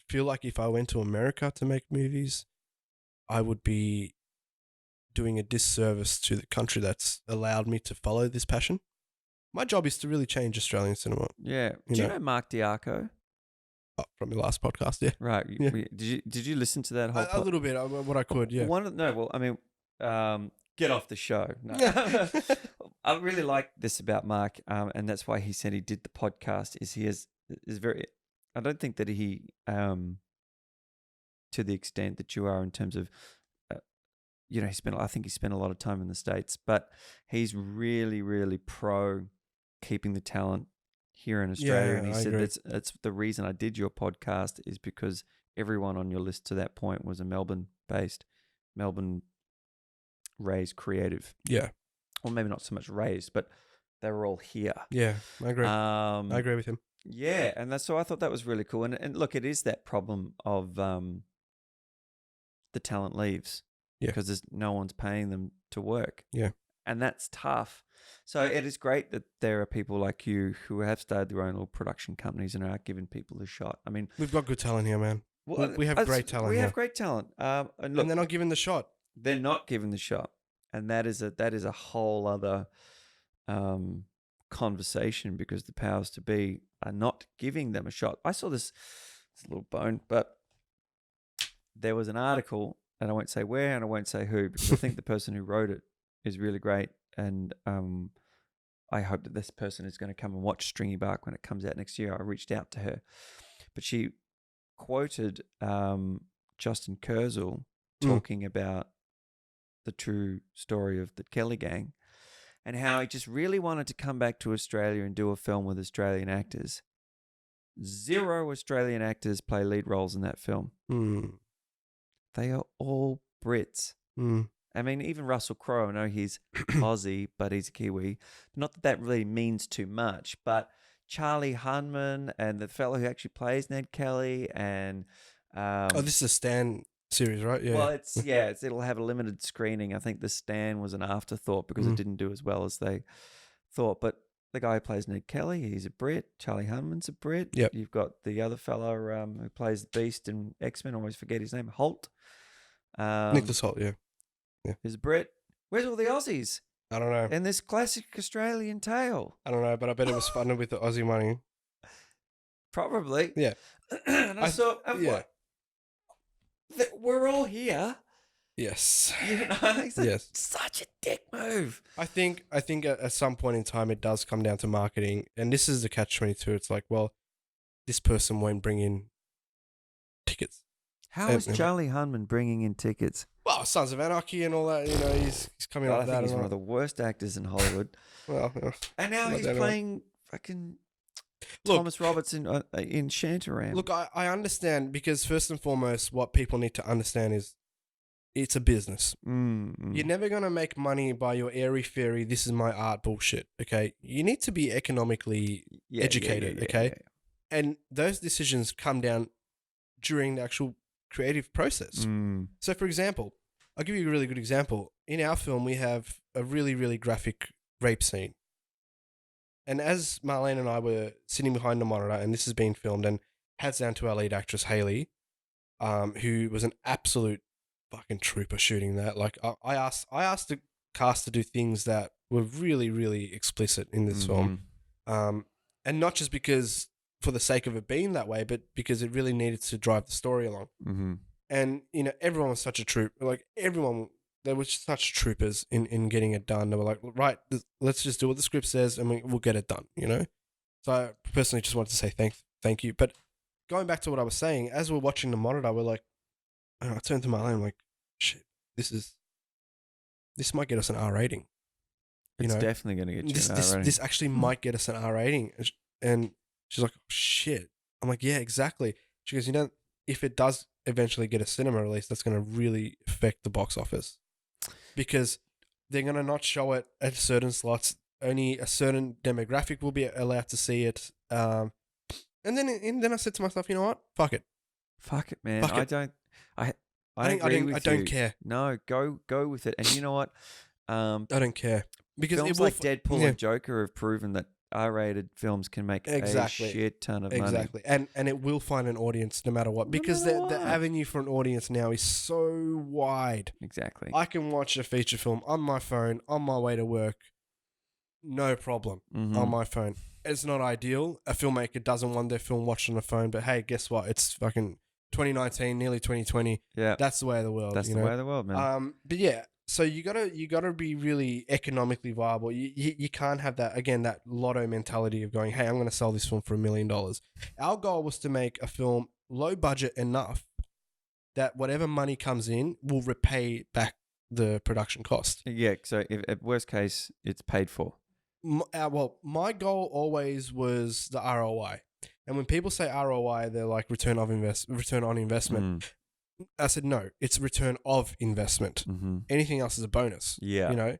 feel like if I went to America to make movies, I would be doing a disservice to the country that's allowed me to follow this passion. My job is to really change Australian cinema. Yeah. Do you know Mark Diaco? Oh, from your last podcast, yeah. Right. Yeah. Did you listen to that whole A little bit, what I could, yeah. Get off the show. No. I really like this about Mark, and that's why he said he did the podcast. Is very. I don't think that he, to the extent that you are in terms of, I think he spent a lot of time in the States, but he's really, really pro keeping the talent here in Australia. Yeah, and he I said agree. that's the reason I did your podcast is because everyone on your list to that point was a Melbourne-raised creative. Yeah. Or maybe not so much raised, but they were all here. Yeah, I agree. I I agree with him. Yeah, and so I thought that was really cool. And look, it is that problem of the talent leaves because there's no one's paying them to work. Yeah. And that's tough. So it is great that there are people like you who have started their own little production companies and are giving people a shot. I mean, We've got good talent here, man. well, We have great talent We here. have great talent. And look, And they're not given the shot. they're not given the shot, and that is a whole other conversation because the powers to be are not giving them a shot. I saw this, it's a little bone, but there was an article, and I won't say where and I won't say who because I think the person who wrote it is really great, and I hope that this person is going to come and watch Stringy Bark when it comes out next year. I reached out to her, but she quoted Justin Kurzel talking about the true story of the Kelly gang and how he just really wanted to come back to Australia and do a film with Australian actors. 0 Australian actors play lead roles in that film. They are all Brits. I mean, even Russell Crowe, I know he's Aussie, but he's a Kiwi. Not that that really means too much, but Charlie Hunman and the fellow who actually plays Ned Kelly and... this is a Stan series, right? Yeah. Well, it'll have a limited screening. I think The Stand was an afterthought because it didn't do as well as they thought. But the guy who plays Ned Kelly, he's a Brit. Charlie Hunman's a Brit. Yep. You've got the other fellow who plays the Beast in X-Men. I always forget his name. Holt. Nicholas Hoult, yeah. He's a Brit. Where's all the Aussies? I don't know. And this classic Australian tale. I don't know, but I bet it was funded with the Aussie money. Probably. Yeah. And I thought, we're all here. Yes. You know, it's Yes. such a dick move. I think at some point in time it does come down to marketing, and this is the catch-22. It's like, well, this person won't bring in tickets. How is Charlie Hunman bringing in tickets? Well, Sons of Anarchy and all that, he's coming I off that. think he's one of the worst actors in Hollywood. Well, and now he's playing fucking Thomas Roberts in Shantaram. Look, I understand because first and foremost, what people need to understand is it's a business. You're never going to make money by your airy-fairy, this is my art bullshit, okay? You need to be economically educated, okay? Yeah. And those decisions come down during the actual creative process. So, for example, I'll give you a really good example. In our film, we have a really, really graphic rape scene. And as Marlene and I were sitting behind the monitor, and this is being filmed, and hats down to our lead actress, Hayley, who was an absolute fucking trooper shooting that. Like, I asked the cast to do things that were really, really explicit in this film. And not just because for the sake of it being that way, but because it really needed to drive the story along. And, you know, everyone was such a troop. Like, everyone, they were such troopers in getting it done. They were like, right, let's just do what the script says and we'll get it done, you know? So I personally just wanted to say thank you. But going back to what I was saying, as we're watching the monitor, we're like, I turned to Marlene, I'm like, shit, this might get us an R rating. It's definitely going to get you an R rating. This actually might get us an R rating. And she's like, oh, shit. I'm like, yeah, exactly. She goes, you know, if it does eventually get a cinema release, that's going to really affect the box office because they're going to not show it at certain slots. Only a certain demographic will be allowed to see it. And then I said to myself, you know what? Fuck it. Fuck it, man. Fuck it. I agree with you. I don't care. No, go with it. And you know what? I don't care. Because films like Deadpool and Joker have proven that R-rated films can make a shit ton of money. Exactly. And it will find an audience no matter what. Because the avenue for an audience now is so wide. Exactly. I can watch a feature film on my phone, on my way to work, no problem, on my phone. It's not ideal. A filmmaker doesn't want their film watched on a phone, but hey, guess what? It's fucking 2019, nearly 2020. Yeah. That's the way of the world. That's the way of the world, man. But yeah, so you gotta be really economically viable. You can't have that lotto mentality of going, hey, I'm gonna sell this film for $1 million. Our goal was to make a film low budget enough that whatever money comes in will repay back the production cost. Yeah, so if at worst case, it's paid for. Well, my goal always was the ROI. And when people say ROI, they're like return on investment. I said, no, it's return of investment. Anything else is a bonus. Yeah. You know,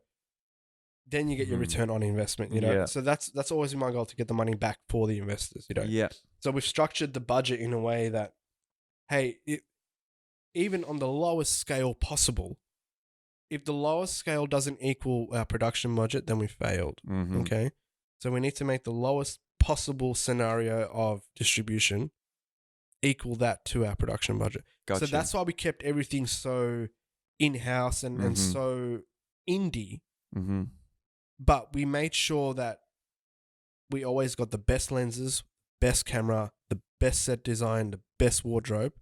then you get your return on investment, you know? Yeah. So that's always my goal, to get the money back for the investors, you know? Yeah. So we've structured the budget in a way that, hey, even on the lowest scale possible, if the lowest scale doesn't equal our production budget, then we failed. Okay? So we need to make the lowest possible scenario of distribution equal that to our production budget. Gotcha. So that's why we kept everything so in-house and so indie. But we made sure that we always got the best lenses, best camera, the best set design, the best wardrobe.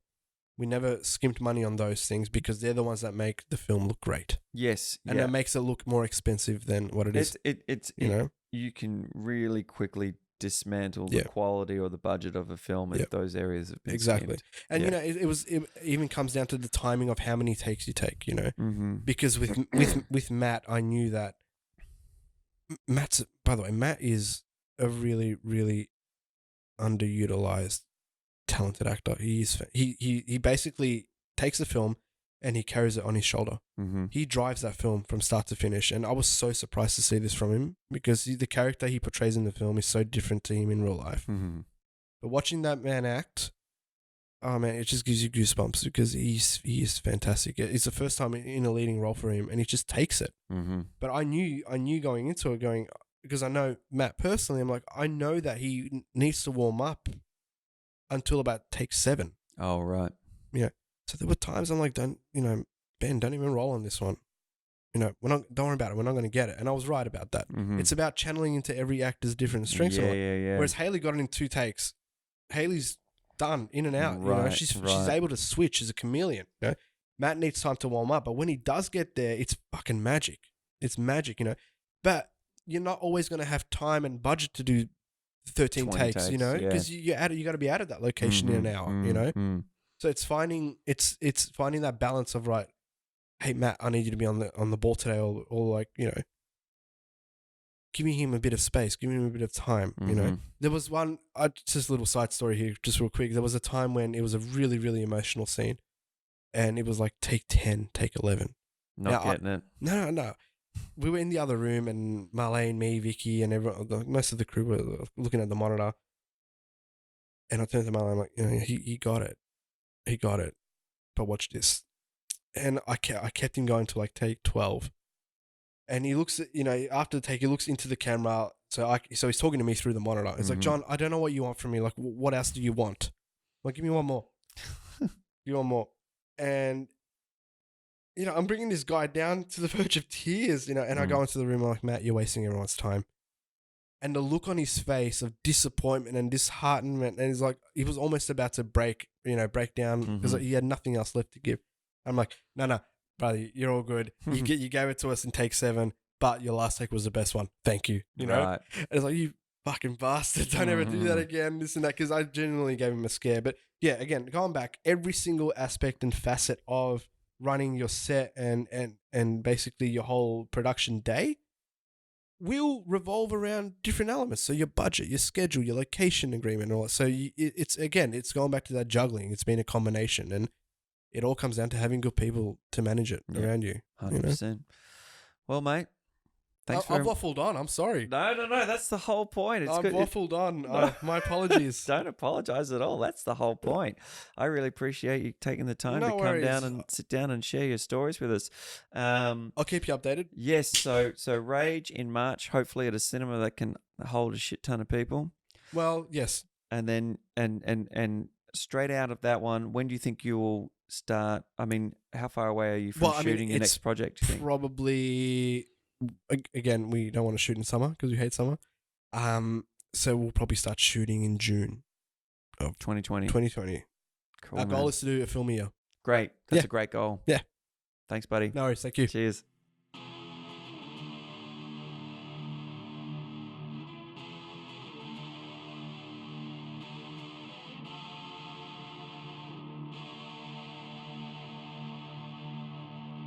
We never skimped money on those things because they're the ones that make the film look great. Yes. And that makes it look more expensive than what it is. You can really quickly dismantle the quality or the budget of a film if those areas have been skimmed. And you know, it even comes down to the timing of how many takes you take, you know. Because with Matt, I knew that Matt is a really, really underutilized talented actor. He basically takes the film and he carries it on his shoulder. He drives that film from start to finish, and I was so surprised to see this from him because the character he portrays in the film is so different to him in real life. But watching that man act, oh man, it just gives you goosebumps because he is fantastic. It's the first time in a leading role for him, and he just takes it. But I knew going into it, because I know Matt personally. I'm like, I know that he needs to warm up until about take 7. Oh, right. Yeah. So there were times I'm like, Ben, don't even roll on this one. Don't worry about it. We're not going to get it. And I was right about that. It's about channeling into every actor's different strengths. Yeah. Whereas Haley got it in 2 takes. Haley's done, in and out. Right, she's able to switch as a chameleon. Matt needs time to warm up, but when he does get there, it's fucking magic. It's magic, But you're not always going to have time and budget to do 13 takes, because you got to be out of that location in an hour, So it's finding that balance of, right, hey Matt, I need you to be on the ball today, or like, giving him a bit of space, giving him a bit of time, There was one, just a little side story here, just real quick. There was a time when it was a really, really emotional scene, and it was like take 10, take 11. Getting it. No. We were in the other room, and Marlene, me, Vicky, and everyone, most of the crew were looking at the monitor. And I turned to Marlene, I'm like, he got it. He got it. But watch this. And I kept him going to like take 12. And he looks at, after the take, he looks into the camera. So he's talking to me through the monitor. It's like, John, I don't know what you want from me. Like, what else do you want? Like, give me one more. Give me one more. And I'm bringing this guy down to the verge of tears, and I go into the room, I'm like, Matt, you're wasting everyone's time. And the look on his face of disappointment and disheartenment, and he's like, he was almost about to break down because he had nothing else left to give. I'm like, no, brother, you're all good. You gave it to us in take 7, but your last take was the best one. Thank you. You know, Right. and it's like, you fucking bastard, don't ever do that again. This and that, because I genuinely gave him a scare. But yeah, again, going back, every single aspect and facet of running your set and basically your whole production day will revolve around different elements. So your budget, your schedule, your location agreement, and all that. So it's going back to that juggling. It's been a combination, and it all comes down to having good people to manage it around you. 100%. Well, mate, thanks I've waffled on. I'm sorry. No. That's the whole point. I've waffled on. My apologies. Don't apologize at all. That's the whole point. I really appreciate you taking the time to come down and sit down and share your stories with us. I'll keep you updated. Yes. So Rage in March, hopefully at a cinema that can hold a shit ton of people. Well, yes. And then and straight out of that one, when do you think you will start? I mean, how far away are you from shooting your next project? Do you think? Probably. Again, we don't want to shoot in summer because we hate summer. So we'll probably start shooting in June of 2020. Cool. Our goal is to do a film a year. Great. That's a great goal. Yeah. Thanks, buddy. No worries. Thank you. Cheers.